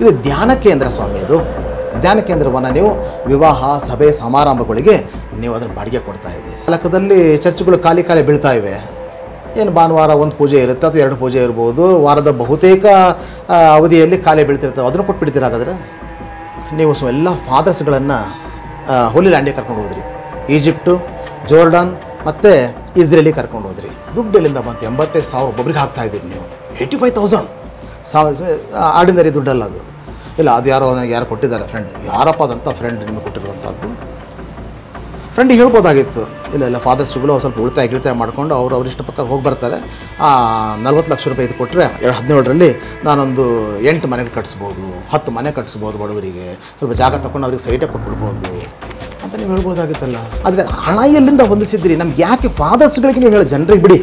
ಇದು ಧ್ಯಾನ ಕೇಂದ್ರ ಸ್ವಾಮಿ. ಇದು ಧ್ಯಾನ ಕೇಂದ್ರವನ್ನು ನೀವು ವಿವಾಹ ಸಭೆ ಸಮಾರಂಭಗಳಿಗೆ ನೀವು ಅದನ್ನು ಬಾಡಿಗೆ ಕೊಡ್ತಾ ಇದ್ದೀರಿ. ಲೆಕ್ಕದಲ್ಲಿ ಚರ್ಚ್ಗಳು ಖಾಲಿ ಬೀಳ್ತಾ ಇವೆ. ಏನು ಭಾನುವಾರ ಒಂದು ಪೂಜೆ ಇರುತ್ತೆ ಅಥವಾ 2 ಪೂಜೆ ಇರ್ಬೋದು, ವಾರದ ಬಹುತೇಕ ಅವಧಿಯಲ್ಲಿ ಖಾಲಿ ಬೀಳ್ತಿರ್ತವೆ. ಅದನ್ನು ಕೊಟ್ಬಿಡ್ತೀರ. ಹಾಗಾದರೆ ನೀವು ಎಲ್ಲ ಫಾದರ್ಸ್ಗಳನ್ನು ಹೋಲಿ ಲ್ಯಾಂಡಿಗೆ ಕರ್ಕೊಂಡು ಹೋದ್ರಿ. ಈಜಿಪ್ಟು, ಜೋರ್ಡಾನ್ ಮತ್ತು ಇಸ್ರೇಲಿಗೆ ಕರ್ಕೊಂಡು ಹೋದ್ರಿ. ದುಡ್ಡು ಎಲ್ಲಿಂದ ಬಂತು? 85,000 ಒಬ್ಬೊಬ್ರಿಗೆ ಹಾಕ್ತಾಯಿದ್ದೀರಿ ನೀವು. 85,000 ಆರ್ಡಿನರಿ ದುಡ್ಡಲ್ಲ ಅದು. ಇಲ್ಲ, ಅದು ನನಗೆ ಯಾರು ಕೊಟ್ಟಿದ್ದಾರೆ ಫ್ರೆಂಡ್. ಯಾರಪ್ಪ ಅದಂಥ ಫ್ರೆಂಡ್ ನಿಮಗೆ ಕೊಟ್ಟಿರುವಂಥದ್ದು? ಫ್ರೆಂಡಿಗೆ ಹೇಳ್ಬೋದಾಗಿತ್ತು. ಇಲ್ಲ ಫಾದರ್ಸ್ಗಳು ಸ್ವಲ್ಪ ಉಳಿತಾಯ ಮಾಡಿಕೊಂಡು ಅವ್ರ ಇಷ್ಟ ಪ್ರಕಾರ ಹೋಗಿ ಬರ್ತಾರೆ. 40 ಲಕ್ಷ ರೂಪಾಯಿ ಇದು ಕೊಟ್ಟರೆ 2017ರಲ್ಲಿ ನಾನೊಂದು 8 ಮನೆಗೆ ಕಟ್ಟಿಸ್ಬೋದು, 10 ಮನೆ ಕಟ್ಟಿಸ್ಬೋದು, ಬಡವರಿಗೆ ಸ್ವಲ್ಪ ಜಾಗ ತಗೊಂಡು ಅವ್ರಿಗೆ ಸೈಟೇ ಕೊಟ್ಬಿಡ್ಬೋದು ಅಂತ ನೀವು ಹೇಳ್ಬೋದಾಗಿತ್ತಲ್ಲ. ಆದರೆ ಹಣ ಎಲ್ಲಿಂದ ಹೊಂದಿಸಿದ್ರಿ? ನಮ್ಗೆ ಯಾಕೆ ಫಾದರ್ಸ್ಗಳಿಗೆ ನೀವು ಹೇಳೋ? ಜನರಿಗೆ ಬಿಡಿ,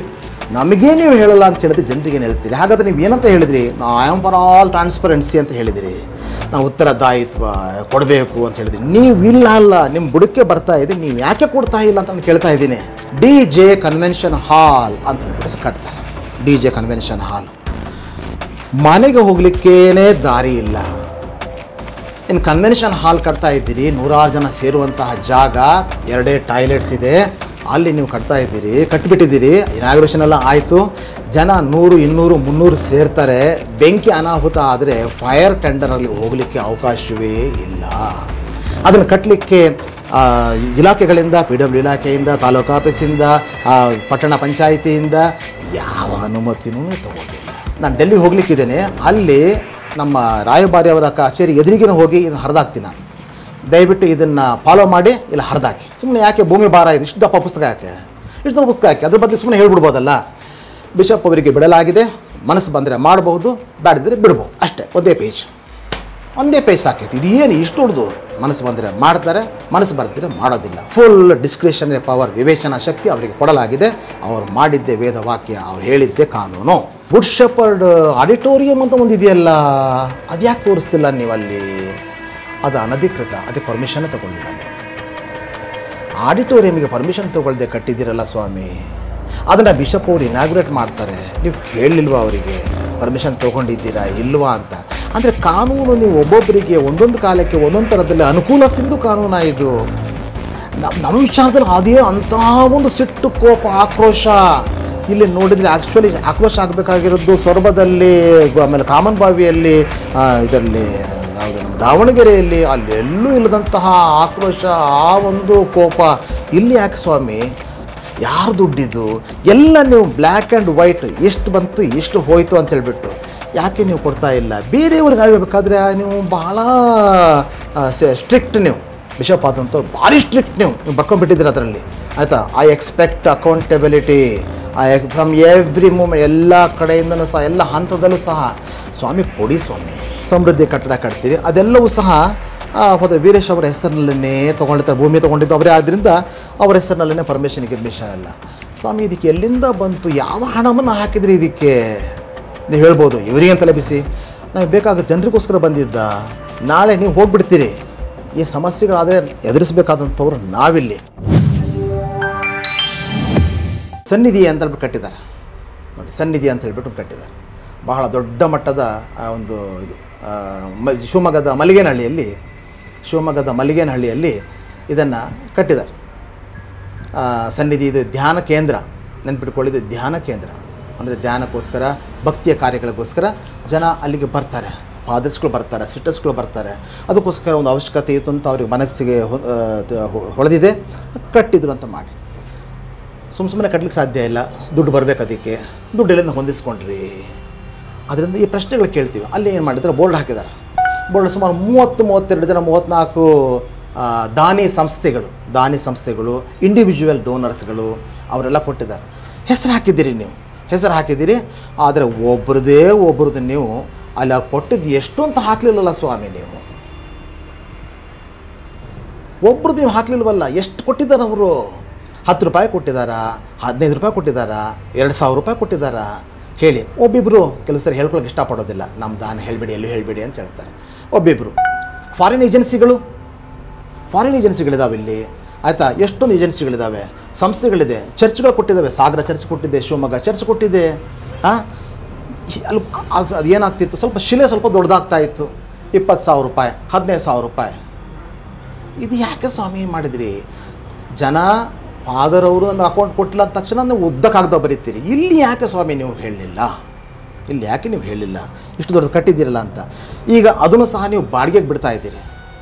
ನಮಗೇ ನೀವು ಹೇಳಲ್ಲ ಅಂತ ಹೇಳಿದ್ರೆ ಜನರಿಗೆ ಏನು ಹೇಳ್ತೀರಿ? ಹಾಗಾದರೆ ನೀವು ಏನಂತ ಹೇಳಿದ್ರಿ? I am for all transparency ಅಂತ ಹೇಳಿದಿರಿ. ನಾವು ಉತ್ತರದಾಯಿತ್ವ ಕೊಡಬೇಕು ಅಂತ ಹೇಳಿದ್ರಿ. ನೀವಿಲ್ಲ ಅಲ್ಲ, ನಿಮ್ಮ ಬುಡಕ್ಕೆ ಬರ್ತಾ ಇದೆ, ನೀವು ಯಾಕೆ ಕೊಡ್ತಾ ಇಲ್ಲ ಅಂತ ನಾನು ಕೇಳ್ತಾ ಇದ್ದೀನಿ. DJ ಕನ್ವೆನ್ಷನ್ ಹಾಲ್ ಅಂತ ಹೇಳ್ಬಿಟ್ಟು ಕಟ್ತಾರೆ. DJ ಕನ್ವೆನ್ಷನ್ ಹಾಲ್ ಮನೆಗೆ ಹೋಗ್ಲಿಕ್ಕೇನೆ ದಾರಿ ಇಲ್ಲ. ಇನ್ನು ಕನ್ವೆನ್ಷನ್ ಹಾಲ್ ಕಟ್ತಾ ಇದ್ದೀರಿ, 100 ಜನ ಸೇರುವಂತಹ ಜಾಗ, 2 ಟಾಯ್ಲೆಟ್ಸ್ ಇದೆ, ಅಲ್ಲಿ ನೀವು ಕಟ್ತಾ ಇದ್ದೀರಿ, ಕಟ್ಟಿಬಿಟ್ಟಿದ್ದೀರಿ. ಇನಾಗ್ರೇಷನ್ ಎಲ್ಲ ಆಯಿತು, ಜನ 100, 200, 300 ಸೇರ್ತಾರೆ. ಬೆಂಕಿ ಅನಾಹುತ ಆದರೆ ಫೈರ್ ಟೆಂಡರಲ್ಲಿ ಹೋಗಲಿಕ್ಕೆ ಅವಕಾಶವೇ ಇಲ್ಲ. ಅದನ್ನು ಕಟ್ಟಲಿಕ್ಕೆ ಇಲಾಖೆಗಳಿಂದ, PW ಇಲಾಖೆಯಿಂದ, ತಾಲೂಕು ಆಫೀಸಿಂದ, ಪಟ್ಟಣ ಪಂಚಾಯಿತಿಯಿಂದ ಯಾವ ಅನುಮತಿನೂ ತಗೊಂಡಿಲ್ಲ. ನಾನು ಡೆಲ್ಲಿಗೆ ಹೋಗ್ಲಿಕ್ಕಿದ್ದೇನೆ, ಅಲ್ಲಿ ನಮ್ಮ ರಾಯಭಾರಿ ಅವರ ಕಚೇರಿ ಎದುರಿಗಿನ ಹೋಗಿ ಇದನ್ನು ಹರಿದಾಕ್ತೀನಿ. ನಾನು ದಯವಿಟ್ಟು ಇದನ್ನು ಫಾಲೋ ಮಾಡಿ, ಇಲ್ಲ ಹರಿದಾಕಿ. ಸುಮ್ಮನೆ ಯಾಕೆ ಭೂಮಿ ಭಾರ ಇದೆ? ಇಷ್ಟು ದಪ್ಪ ಪುಸ್ತಕ ಯಾಕೆ? ಅದ್ರ ಬದಲು ಸುಮ್ಮನೆ ಹೇಳ್ಬಿಡ್ಬೋದಲ್ಲ. ಬಿಷಪ್ ಅವರಿಗೆ ಬಿಡಲಾಗಿದೆ, ಮನಸ್ಸು ಬಂದರೆ ಮಾಡಬಹುದು, ಬೇಡದಿದ್ರೆ ಬಿಡ್ಬೋದು, ಅಷ್ಟೇ. ಒಂದೇ ಪೇಜ್ ಸಾಕೈತಿ. ಇದು ಏನು ಇಷ್ಟು ಉಳಿದು? ಮನಸ್ಸು ಬಂದರೆ ಮಾಡ್ತಾರೆ, ಮನಸ್ಸು ಬರ್ತಿದ್ರೆ ಮಾಡೋದಿಲ್ಲ. ಫುಲ್ ಡಿಸ್ಕ್ರಿಷನರಿ ಪವರ್, ವಿವೇಚನಾ ಶಕ್ತಿ ಅವರಿಗೆ ಕೊಡಲಾಗಿದೆ. ಅವ್ರು ಮಾಡಿದ್ದೇ ವೇದ ವಾಕ್ಯ, ಅವ್ರು ಹೇಳಿದ್ದೇ ಕಾನೂನು. ಗುಡ್ ಶೆಪರ್ಡ್ ಆಡಿಟೋರಿಯಂ ಅಂತ ಒಂದಿದೆಯಲ್ಲ, ಅದು ಯಾಕೆ ತೋರಿಸ್ತಿಲ್ಲ ನೀವಲ್ಲಿ? ಅದು ಅನಧಿಕೃತ, ಅದಕ್ಕೆ ಪರ್ಮಿಷನ್ ತಗೊಂಡಿಲ್ಲ. ಆಡಿಟೋರಿಯಮಿಗೆ ಪರ್ಮಿಷನ್ ತೊಗೊಳ್ದೆ ಕಟ್ಟಿದ್ದೀರಲ್ಲ ಸ್ವಾಮಿ, ಅದನ್ನು ಬಿಷಪ್ ಅವರು ಇನಾಗ್ರೇಟ್ ಮಾಡ್ತಾರೆ. ನೀವು ಕೇಳಲಿಲ್ವಾ ಅವರಿಗೆ ಪರ್ಮಿಷನ್ ತೊಗೊಂಡಿದ್ದೀರಾ ಇಲ್ವಾ ಅಂತ? ಅಂದರೆ ಕಾನೂನು ನೀವು ಒಬ್ಬೊಬ್ಬರಿಗೆ ಒಂದೊಂದು ಕಾಲಕ್ಕೆ ಒಂದೊಂದು ಥರದಲ್ಲಿ ಅನುಕೂಲ ಸಿಂಧು ಕಾನೂನ ಇದು. ನಮ್ಮ ವಿಚಾರದಲ್ಲಿ ಅದೇ ಅಂತಹ ಒಂದು ಸಿಟ್ಟು, ಕೋಪ, ಆಕ್ರೋಶ ಇಲ್ಲಿ ನೋಡಿದರೆ ಆ್ಯಕ್ಚುಲಿ ಆಕ್ರೋಶ ಆಗಬೇಕಾಗಿರೋದು ಸೊರಬದಲ್ಲಿ, ಆಮೇಲೆ ಕಾಮನ್ ಬಾವಿಯಲ್ಲಿ, ಇದರಲ್ಲಿ ದಾವಣಗೆರೆಯಲ್ಲಿ, ಅಲ್ಲೆಲ್ಲೂ ಇಲ್ಲದಂತಹ ಆಕ್ರೋಶ, ಆ ಒಂದು ಕೋಪ ಇಲ್ಲಿ ಯಾಕೆ ಸ್ವಾಮಿ? ಯಾರು ದುಡ್ಡಿದ್ದು? ಎಲ್ಲ ನೀವು ಬ್ಲ್ಯಾಕ್ ಆ್ಯಂಡ್ ವೈಟ್, ಎಷ್ಟು ಬಂತು ಎಷ್ಟು ಹೋಯಿತು ಅಂತ ಹೇಳ್ಬಿಟ್ಟು ಯಾಕೆ ನೀವು ಕೊಡ್ತಾ ಇಲ್ಲ? ಬೇರೆಯವ್ರಿಗೆ ಆಗಬೇಕಾದ್ರೆ ನೀವು ಬಹಳ ಸ್ಟ್ರಿಕ್ಟ್. ನೀವು ಬಿಷಪ್ ಆದಂಥವ್ರು ಭಾರಿ ಸ್ಟ್ರಿಕ್ಟ್. ನೀವು ಬರ್ಕೊಂಡ್ಬಿಟ್ಟಿದ್ದೀರ ಅದರಲ್ಲಿ, ಆಯಿತಾ? I expect accountability from every moment. ಎಲ್ಲ ಕಡೆಯಿಂದಲೂ ಸಹ, ಎಲ್ಲ ಹಂತದಲ್ಲೂ ಸಹ ಸ್ವಾಮಿ ಕೊಡಿ ಸ್ವಾಮಿ. ಸಮೃದ್ಧಿ ಕಟ್ಟಡ ಕಟ್ತೀರಿ, ಅದೆಲ್ಲವೂ ಸಹ ವೀರೇಶ್ ಅವರ ಹೆಸರಿನಲ್ಲೇ ತೊಗೊಂಡಿರ್ತಾರೆ. ಭೂಮಿ ತೊಗೊಂಡಿದ್ದು ಅವರೇ ಆದ್ದರಿಂದ ಅವರ ಹೆಸರಿನಲ್ಲೇ ಪರ್ಮಿಷನ್ ಗಿರ್ಮಿಷನ್ ಎಲ್ಲ. ಸ್ವಾಮಿ ಇದಕ್ಕೆ ಎಲ್ಲಿಂದ ಬಂತು? ಯಾವ ಹಣವನ್ನು ಹಾಕಿದ್ರಿ ಇದಕ್ಕೆ? ನೀವು ಹೇಳ್ಬೋದು ಇವರಿಗೆ ಅಂತಲೇ ಬಿಸಿ, ನಾವು ಬೇಕಾದ ಜನರಿಗೋಸ್ಕರ ಬಂದಿದ್ದ. ನಾಳೆ ನೀವು ಹೋಗ್ಬಿಡ್ತೀರಿ. ಈ ಸಮಸ್ಯೆಗಳಾದರೆ ಎದುರಿಸಬೇಕಾದಂಥವ್ರು ನಾವಿಲ್ಲಿ. ಸನ್ನಿಧಿ ಅಂತ ಹೇಳ್ಬಿಟ್ಟು ಕಟ್ಟಿದ್ದಾರೆ ನೋಡಿ. ಸನ್ನಿಧಿ ಅಂತ ಹೇಳ್ಬಿಟ್ಟು ಕಟ್ಟಿದ್ದಾರೆ. ಬಹಳ ದೊಡ್ಡ ಮಟ್ಟದ ಒಂದು ಇದು ಶಿವಮೊಗ್ಗದ ಮಲ್ಲಿಗೇನಹಳ್ಳಿಯಲ್ಲಿ ಇದನ್ನು ಕಟ್ಟಿದ್ದಾರೆ. ಸನ್ನಿಧಿ ಇದು ಧ್ಯಾನ ಕೇಂದ್ರ. ನೆನ್ಪಿಟ್ಕೊಳ್ಳಿದ್ದು ಧ್ಯಾನ ಕೇಂದ್ರ ಅಂದರೆ ಧ್ಯಾನಕ್ಕೋಸ್ಕರ, ಭಕ್ತಿಯ ಕಾರ್ಯಗಳಿಗೋಸ್ಕರ ಜನ ಅಲ್ಲಿಗೆ ಬರ್ತಾರೆ. ಫಾದರ್ಸ್ಗಳು ಬರ್ತಾರೆ, ಸಿಸ್ಟರ್ಸ್ಗಳು ಬರ್ತಾರೆ. ಅದಕ್ಕೋಸ್ಕರ ಒಂದು ಅವಶ್ಯಕತೆ ಇತ್ತು ಅಂತ ಅವ್ರಿಗೆ ಮನಸ್ಸಿಗೆ ಹೊಳೆದಿದೆ, ಕಟ್ಟಿದ್ರು ಅಂತ ಮಾಡಿ. ಸುಮ್ಮನೆ ಕಟ್ಟಲಿಕ್ಕೆ ಸಾಧ್ಯ ಇಲ್ಲ, ದುಡ್ಡು ಬರಬೇಕು. ಅದಕ್ಕೆ ದುಡ್ಡೆಲ್ಲಿಂದ ಹೊಂದಿಸ್ಕೊಂಡ್ರಿ? ಅದರಿಂದ ಈ ಪ್ರಶ್ನೆಗಳು ಕೇಳ್ತೀವಿ. ಅಲ್ಲಿ ಏನು ಮಾಡಿದ್ರೆ ಬೋರ್ಡ್ ಹಾಕಿದ್ದಾರೆ. ಬೋರ್ಡ್ ಸುಮಾರು 30-32 ಜನ, 34 ದಾನಿ ಸಂಸ್ಥೆಗಳು, ಇಂಡಿವಿಜುವಲ್ ಡೋನರ್ಸ್ಗಳು ಅವರೆಲ್ಲ ಕೊಟ್ಟಿದ್ದಾರೆ. ಹೆಸರು ಹಾಕಿದ್ದೀರಿ. ಆದರೆ ಒಬ್ರದ್ದು ನೀವು ಅಲ್ಲಿ ಕೊಟ್ಟಿದ್ದು ಎಷ್ಟು ಅಂತ ಹಾಕಲಿಲ್ಲಲ್ಲ ಸ್ವಾಮಿ. ನೀವು ಒಬ್ರದ್ದು ನೀವು ಹಾಕಲಿಲ್ವಲ್ಲ. ಎಷ್ಟು ಕೊಟ್ಟಿದ್ದಾರೆ ಅವರು? 10 ರೂಪಾಯಿ ಕೊಟ್ಟಿದ್ದಾರಾ? 15 ರೂಪಾಯಿ ಕೊಟ್ಟಿದ್ದಾರಾ? 2000 ರೂಪಾಯಿ ಕೊಟ್ಟಿದ್ದಾರಾ? ಹೇಳಿ. ಒಬ್ಬಿಬ್ಬರು ಕೆಲವು ಸರಿ ಹೇಳ್ಕೊಳಕ್ಕೆ ಇಷ್ಟಪಡೋದಿಲ್ಲ. ನಮ್ಮ ದಾನ ಹೇಳಬೇಡಿ, ಎಲ್ಲೂ ಹೇಳಬೇಡಿ ಅಂತ ಹೇಳ್ತಾರೆ ಒಬ್ಬಿಬ್ಬರು. ಫಾರಿನ್ ಏಜೆನ್ಸಿಗಳಿದ್ದಾವೆ ಇಲ್ಲಿ, ಆಯಿತಾ? ಎಷ್ಟೊಂದು ಏಜೆನ್ಸಿಗಳಿದ್ದಾವೆ, ಸಂಸ್ಥೆಗಳಿದೆ, ಚರ್ಚ್ಗಳು ಕೊಟ್ಟಿದ್ದಾವೆ. ಸಾಗರ ಚರ್ಚ್ ಕೊಟ್ಟಿದೆ, ಶಿವಮೊಗ್ಗ ಚರ್ಚ್ ಕೊಟ್ಟಿದೆ. ಅಲ್ಲಿ ಅದು ಏನಾಗ್ತಿತ್ತು, ಸ್ವಲ್ಪ ಶಿಲೆ ಸ್ವಲ್ಪ ದೊಡ್ಡದಾಗ್ತಾ ಇತ್ತು. 20,000 ರೂಪಾಯಿ, 15,000 ರೂಪಾಯಿ. ಇದು ಯಾಕೆ ಸ್ವಾಮಿ ಮಾಡಿದ್ರಿ? ಜನ ಫಾದರ್ ಅವರು ನಮಗೆ ಅಕೌಂಟ್ ಕೊಟ್ಟಿಲ್ಲ ಅಂದ ತಕ್ಷಣ ನೀವು ಉದ್ದಕ್ಕಾಗ್ದ ಬರೀತೀರಿ. ಇಲ್ಲಿ ಯಾಕೆ ಸ್ವಾಮಿ ನೀವು ಹೇಳಲಿಲ್ಲ? ಇಲ್ಲಿ ಯಾಕೆ ನೀವು ಹೇಳಿಲ್ಲ? ಇಷ್ಟು ದೊಡ್ಡದು ಕಟ್ಟಿದ್ದೀರಲ್ಲ ಅಂತ. ಈಗ ಅದನ್ನು ಸಹ ನೀವು ಬಾಡಿಗೆಗೆ ಬಿಡ್ತಾ ಇದ್ದೀರಿ.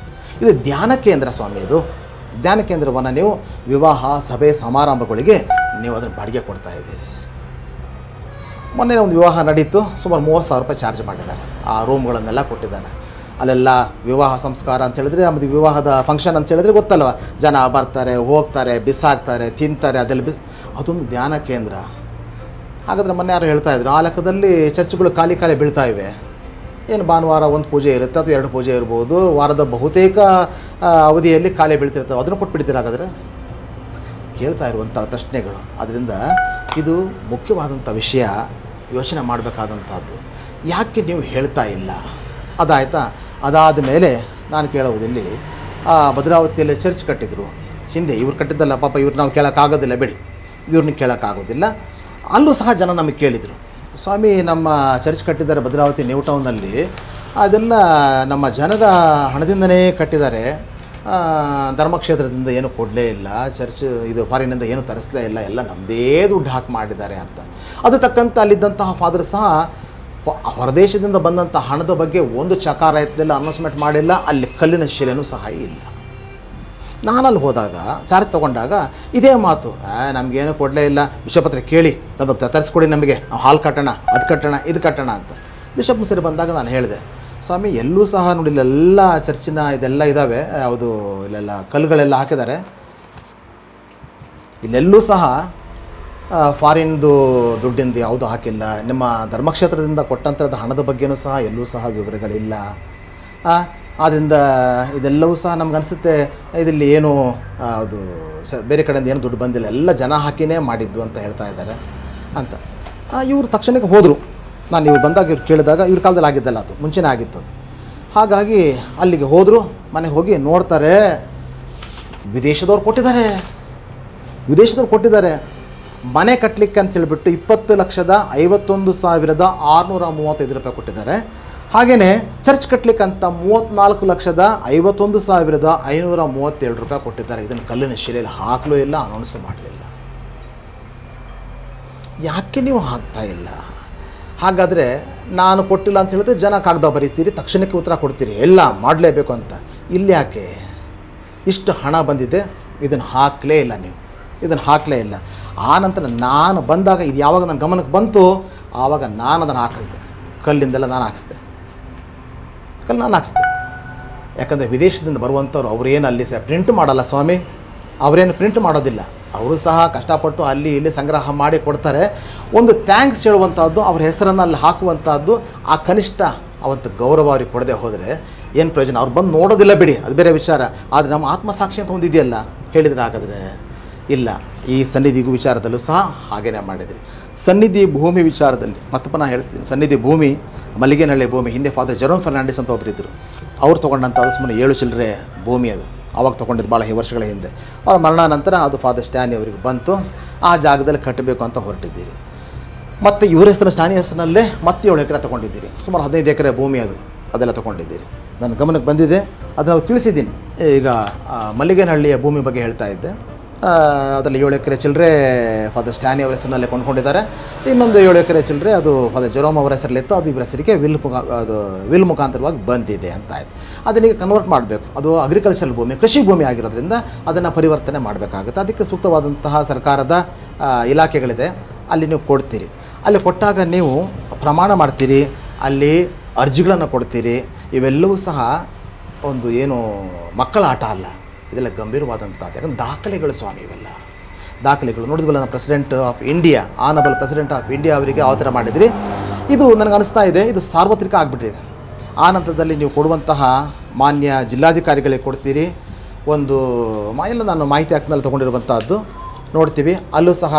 ಇದು ಧ್ಯಾನ ಕೇಂದ್ರ ಸ್ವಾಮಿ. ಇದು ಧ್ಯಾನ ಕೇಂದ್ರವನ್ನು ನೀವು ವಿವಾಹ ಸಭೆ ಸಮಾರಂಭಗಳಿಗೆ ನೀವು ಅದನ್ನು ಬಾಡಿಗೆ ಕೊಡ್ತಾ ಇದ್ದೀರಿ. ಮೊನ್ನೆ ಒಂದು ವಿವಾಹ ನಡೀತು, ಸುಮಾರು 30,000 ರೂಪಾಯಿ ಚಾರ್ಜ್ ಮಾಡಿದ್ದಾರೆ. ಆ ರೂಮ್ಗಳನ್ನೆಲ್ಲ ಕೊಟ್ಟಿದ್ದಾರೆ. ಅಲ್ಲೆಲ್ಲ ವಿವಾಹ ಸಂಸ್ಕಾರ ಅಂತ ಹೇಳಿದ್ರೆ, ಆಮೇಲೆ ವಿವಾಹದ ಫಂಕ್ಷನ್ ಅಂತ ಹೇಳಿದ್ರೆ ಗೊತ್ತಲ್ವ, ಜನ ಬರ್ತಾರೆ, ಹೋಗ್ತಾರೆ, ಬಿಸಾಕ್ತಾರೆ, ತಿಂತಾರೆ, ಅದೆಲ್ಲ ಅದೊಂದು ಧ್ಯಾನ ಕೇಂದ್ರ. ಹಾಗಾದರೆ ಮೊನ್ನೆ ಯಾರು ಹೇಳ್ತಾಯಿದ್ರು, ಆ ಲೆಕ್ಕದಲ್ಲಿ ಚರ್ಚ್ಗಳು ಖಾಲಿ ಬೀಳ್ತಾ ಇವೆ. ಏನು ಭಾನುವಾರ ಒಂದು ಪೂಜೆ ಇರುತ್ತೆ ಅಥವಾ 2 ಪೂಜೆ ಇರ್ಬೋದು, ವಾರದ ಬಹುತೇಕ ಅವಧಿಯಲ್ಲಿ ಖಾಲಿ ಬೀಳ್ತಿರ್ತವೆ. ಅದನ್ನು ಕೊಟ್ಬಿಡ್ತೀರ ಹಾಗಾದರೆ? ಕೇಳ್ತಾ ಇರುವಂಥ ಪ್ರಶ್ನೆಗಳು. ಅದರಿಂದ ಇದು ಮುಖ್ಯವಾದಂಥ ವಿಷಯ, ಯೋಚನೆ ಮಾಡಬೇಕಾದಂಥದ್ದು. ಯಾಕೆ ನೀವು ಹೇಳ್ತಾ ಇಲ್ಲ? ಅದಾಯಿತಾ? ಅದಾದ ಮೇಲೆ ನಾನು ಕೇಳುವುದಿಲ್ಲಿ, ಭದ್ರಾವತಿಯಲ್ಲಿ ಚರ್ಚ್ ಕಟ್ಟಿದ್ರು ಹಿಂದೆ. ಇವ್ರು ಕಟ್ಟಿದ್ದಲ್ಲ ಪಾಪ, ಇವ್ರು ನಾವು ಕೇಳೋಕ್ಕಾಗೋದಿಲ್ಲ, ಬಿಡಿ, ಇವ್ರನ್ನ ಕೇಳೋಕ್ಕಾಗೋದಿಲ್ಲ. ಅಲ್ಲೂ ಸಹ ಜನ ನಮಗೆ ಕೇಳಿದರು, ಸ್ವಾಮಿ ನಮ್ಮ ಚರ್ಚ್ ಕಟ್ಟಿದ್ದಾರೆ ಭದ್ರಾವತಿ ನ್ಯೂ ಟೌನಲ್ಲಿ, ಅದೆಲ್ಲ ನಮ್ಮ ಜನರ ಹಣದಿಂದನೇ ಕಟ್ಟಿದ್ದಾರೆ, ಧರ್ಮಕ್ಷೇತ್ರದಿಂದ ಏನು ಕೊಡಲೇ ಇಲ್ಲ, ಚರ್ಚ್ ಇದು ಫಾರಿನಿಂದ ಏನು ತರಿಸಲೇ ಇಲ್ಲ, ಎಲ್ಲ ನಮ್ಮದೇ ದುಡ್ಡು ಹಾಕಿ ಮಾಡಿದ್ದಾರೆ ಅಂತ. ಅದು ತಕ್ಕಂತೆ ಅಲ್ಲಿದ್ದಂತಹ ಫಾದರ್ ಸಹ ಹೊರದೇಶದಿಂದ ಬಂದಂಥ ಹಣದ ಬಗ್ಗೆ ಒಂದು ಚಕಾರ ಎತ್ತಲಿಲ್ಲ, ಅನೌನ್ಸ್ಮೆಂಟ್ ಮಾಡಿಲ್ಲ, ಅಲ್ಲಿ ಕಲ್ಲಿನ ಶಿಲೆನೂ ಸಹ ಇಲ್ಲ. ನಾನಲ್ಲಿ ಹೋದಾಗ ಚಾರ್ಜ್ ತೊಗೊಂಡಾಗ ಇದೇ ಮಾತು, ನಮಗೇನು ಕೊಡಲೇ ಇಲ್ಲ, ಬಿಷಪತ್ರ ಕೇಳಿ ಸ್ವಲ್ಪ ತರಿಸ್ಕೊಡಿ, ನಮಗೆ ನಾವು ಹಾಲು ಕಟ್ಟೋಣ, ಅದು ಕಟ್ಟೋಣ, ಇದು ಕಟ್ಟೋಣ ಅಂತ. ಬಿಷಪ್ ಸರಿ ಬಂದಾಗ ನಾನು ಹೇಳಿದೆ, ಸ್ವಾಮಿ ಎಲ್ಲೂ ಸಹ ನೋಡಿ ಇಲ್ಲೆಲ್ಲ ಚರ್ಚಿನ ಇದೆಲ್ಲ ಇದ್ದಾವೆ, ಯಾವುದು ಇಲ್ಲೆಲ್ಲ ಕಲ್ಲುಗಳೆಲ್ಲ ಹಾಕಿದ್ದಾರೆ, ಇಲ್ಲೆಲ್ಲೂ ಸಹ ಫಾರಿನ್ದು ದುಡ್ಡಿಂದು ಯಾವುದೂ ಹಾಕಿಲ್ಲ, ನಿಮ್ಮ ಧರ್ಮಕ್ಷೇತ್ರದಿಂದ ಕೊಟ್ಟಂಥದ್ದು ಹಣದ ಬಗ್ಗೆಯೂ ಸಹ ಎಲ್ಲೂ ಸಹ ವಿವರಗಳಿಲ್ಲ. ಆದ್ದರಿಂದ ಇದೆಲ್ಲವೂ ಸಹ ನಮ್ಗನ್ಸುತ್ತೆ ಇದರಲ್ಲಿ ಏನು ಅದು ಬೇರೆ ಕಡೆಯಿಂದ ಏನು ದುಡ್ಡು ಬಂದಿಲ್ಲ, ಎಲ್ಲ ಜನ ಹಾಕಿನೇ ಮಾಡಿದ್ದು ಅಂತ ಹೇಳ್ತಾ ಇದ್ದಾರೆ ಅಂತ. ಇವರು ತಕ್ಷಣಕ್ಕೆ ಹೋದರು. ನಾನು ಇವ್ರು ಬಂದಾಗ ಇವ್ರು ಕೇಳಿದಾಗ, ಇವ್ರ ಕಾಲದಲ್ಲಿ ಆಗಿದ್ದಲ್ಲ, ಅದು ಮುಂಚೆನೇ ಆಗಿತ್ತು ಅದು. ಹಾಗಾಗಿ ಅಲ್ಲಿಗೆ ಹೋದರು. ಮನೆಗೆ ಹೋಗಿ ನೋಡ್ತಾರೆ, ವಿದೇಶದವ್ರು ಕೊಟ್ಟಿದ್ದಾರೆ. ಮನೆ ಕಟ್ಟಲಿಕ್ಕೆ ಅಂತ ಹೇಳಿಬಿಟ್ಟು 20,51,635 ರೂಪಾಯಿ ಕೊಟ್ಟಿದ್ದಾರೆ. ಹಾಗೆಯೇ ಚರ್ಚ್ ಕಟ್ಟಲಿಕ್ಕಂತ 34,51,537 ರೂಪಾಯಿ ಕೊಟ್ಟಿದ್ದಾರೆ. ಇದನ್ನು ಕಲ್ಲಿನ ಶಿಲೆಯಲ್ಲಿ ಹಾಕಲೂ ಇಲ್ಲ, ಅನೌನ್ಸು ಮಾಡಲಿಲ್ಲ. ಯಾಕೆ ನೀವು ಹಾಕ್ತಾ ಇಲ್ಲ? ಹಾಗಾದರೆ ನಾನು ಕೊಟ್ಟಿಲ್ಲ ಅಂತ ಹೇಳಿದ್ರೆ ಜನ ಕಾಗದ ಬರೀತೀರಿ, ತಕ್ಷಣಕ್ಕೆ ಉತ್ತರ ಕೊಡ್ತೀರಿ, ಎಲ್ಲ ಮಾಡಲೇಬೇಕು ಅಂತ. ಇಲ್ಲಿ ಯಾಕೆ ಇಷ್ಟು ಹಣ ಬಂದಿದೆ, ಇದನ್ನು ಹಾಕಲೇ ಇಲ್ಲ, ನೀವು ಇದನ್ನು ಹಾಕಲೇ ಇಲ್ಲ. ಆ ನಂತರ ನಾನು ಬಂದಾಗ ಇದು ಯಾವಾಗ ನನ್ನ ಗಮನಕ್ಕೆ ಬಂತು, ಆವಾಗ ನಾನು ಅದನ್ನು ಹಾಕಿಸ್ದೆ, ಕಲ್ಲಿಂದೆಲ್ಲ ನಾನು ಹಾಕಿಸ್ದೆ. ಯಾಕಂದರೆ ವಿದೇಶದಿಂದ ಬರುವಂಥವ್ರು ಅವರೇನು ಅಲ್ಲಿ ಪ್ರಿಂಟ್ ಮಾಡಲ್ಲ ಸ್ವಾಮಿ, ಅವರೇನು ಪ್ರಿಂಟ್ ಮಾಡೋದಿಲ್ಲ. ಅವರು ಸಹ ಕಷ್ಟಪಟ್ಟು ಅಲ್ಲಿ ಇಲ್ಲಿ ಸಂಗ್ರಹ ಮಾಡಿ ಕೊಡ್ತಾರೆ. ಒಂದು ಥ್ಯಾಂಕ್ಸ್ ಹೇಳುವಂಥದ್ದು, ಅವ್ರ ಹೆಸರನ್ನು ಅಲ್ಲಿ ಹಾಕುವಂಥದ್ದು, ಆ ಕನಿಷ್ಠ ಅವತ್ತು ಗೌರವ ಅವ್ರಿಗೆ ಕೊಡದೆ ಹೋದರೆ ಏನು ಪ್ರಯೋಜನ? ಅವ್ರು ಬಂದು ನೋಡೋದಿಲ್ಲ, ಬಿಡಿ, ಅದು ಬೇರೆ ವಿಚಾರ. ಆದರೆ ನಮ್ಮ ಆತ್ಮಸಾಕ್ಷಿ ಅಂತ ಒಂದಿದೆಯಲ್ಲ, ಹೇಳಿದರೆ ಹಾಗಾದರೆ ಇಲ್ಲ. ಈ ಸನ್ನಿಧಿಗೂ ವಿಚಾರದಲ್ಲೂ ಸಹ ಹಾಗೇನೇ ಮಾಡಿದ್ರಿ. ಸನ್ನಿಧಿ ಭೂಮಿ ವಿಚಾರದಲ್ಲಿ ಮತ್ತಪ್ಪ ನಾನು ಹೇಳ್ತೀನಿ, ಸನ್ನಿಧಿ ಭೂಮಿ ಮಲ್ಲಿಗೆನಹಳ್ಳಿ ಭೂಮಿ, ಹಿಂದೆ ಫಾದರ್ ಜೆರೋಮ್ ಫರ್ನಾಂಡಿಸ್ ಅಂತ ಒಬ್ಬರಿದ್ದರು, ಅವ್ರು ತೊಗೊಂಡಂಥ ಅದು ಸುಮ್ಮನೆ 7 ಚಿಲ್ಲರೆ ಭೂಮಿ, ಅದು ಆವಾಗ ತೊಗೊಂಡಿದ್ದು ಭಾಳ ವರ್ಷಗಳ ಹಿಂದೆ. ಅವ್ರ ಮರಣ ನಂತರ ಅದು ಫಾದರ್ ಸ್ಟ್ಯಾನಿ ಅವರಿಗೆ ಬಂತು. ಆ ಜಾಗದಲ್ಲಿ ಕಟ್ಟಬೇಕು ಅಂತ ಹೊರಟಿದ್ದೀರಿ. ಮತ್ತು ಇವರ ಹೆಸರು ಸ್ಟ್ಯಾನಿ ಹೆಸರಿನಲ್ಲೇ ಮತ್ತೆ 7 ಎಕರೆ ತೊಗೊಂಡಿದ್ದೀರಿ. ಸುಮಾರು 15 ಎಕರೆ ಭೂಮಿ ಅದೆಲ್ಲ ತೊಗೊಂಡಿದ್ದೀರಿ. ನನ್ನ ಗಮನಕ್ಕೆ ಬಂದಿದೆ, ಅದನ್ನು ತಿಳಿಸಿದ್ದೀನಿ. ಈಗ ಮಲ್ಲಿಗೆನಹಳ್ಳಿಯ ಭೂಮಿ ಬಗ್ಗೆ ಹೇಳ್ತಾ ಇದ್ದೆ. ಅದರಲ್ಲಿ 7 ಎಕರೆ ಚಿಲ್ಲರೆ ಫಾದರ್ ಸ್ಟ್ಯಾನಿ ಅವರ ಹೆಸರಿನಲ್ಲೇ ಕೊಂಡ್ಕೊಂಡಿದ್ದಾರೆ. ಇನ್ನೊಂದು 7 ಎಕರೆ ಚಿಲ್ಲರೆ ಅದು ಫಾದರ್ ಜೆರೋಮ್ ಅವರ ಹೆಸರಲ್ಲಿತ್ತು, ಅದು ಇವರ ಹೆಸರಿಗೆ ವಿಲ್ ಮುಖಾಂತರವಾಗಿ ಬಂದಿದೆ ಅಂತ ಆಯಿತು. ಅದನ್ನೀಗ ಕನ್ವರ್ಟ್ ಮಾಡಬೇಕು. ಅದು ಅಗ್ರಿಕಲ್ಚರಲ್ ಭೂಮಿ, ಕೃಷಿ ಭೂಮಿ ಆಗಿರೋದ್ರಿಂದ ಅದನ್ನು ಪರಿವರ್ತನೆ ಮಾಡಬೇಕಾಗುತ್ತೆ. ಅದಕ್ಕೆ ಸೂಕ್ತವಾದಂತಹ ಸರ್ಕಾರದ ಇಲಾಖೆಗಳಿದೆ, ಅಲ್ಲಿ ನೀವು ಕೊಡ್ತೀರಿ. ಅಲ್ಲಿ ಕೊಟ್ಟಾಗ ನೀವು ಪ್ರಮಾಣ ಮಾಡ್ತೀರಿ, ಅಲ್ಲಿ ಅರ್ಜಿಗಳನ್ನು ಕೊಡ್ತೀರಿ. ಇವೆಲ್ಲವೂ ಸಹ ಒಂದು ಏನು ಮಕ್ಕಳ ಆಟ ಅಲ್ಲ, ಇದೆಲ್ಲ ಗಂಭೀರವಾದಂಥದ್ದು. ಯಾಕಂದ್ರೆ ದಾಖಲೆಗಳು ಸ್ವಾಮಿ, ಇವೆಲ್ಲ ದಾಖಲೆಗಳು. ನೋಡಿದ್ವಲ್ಲ, ನಮ್ಮ president of India, honourable president of India ಅವರಿಗೆ ಯಾವ ಥರ ಮಾಡಿದ್ರಿ, ಇದು ನನಗೆ ಅನಿಸ್ತಾ ಇದೆ ಇದು ಸಾರ್ವತ್ರಿಕ ಆಗಿಬಿಟ್ಟಿದೆ. ಆ ನಂತರದಲ್ಲಿ ನೀವು ಕೊಡುವಂತಹ ಮಾನ್ಯ ಜಿಲ್ಲಾಧಿಕಾರಿಗಳಿಗೆ ಕೊಡ್ತೀರಿ. ಒಂದು ಎಲ್ಲ ನಾನು ಮಾಹಿತಿ ಹಾಕಿನಲ್ಲಿ ತೊಗೊಂಡಿರುವಂಥದ್ದು ನೋಡ್ತೀವಿ. ಅಲ್ಲೂ ಸಹ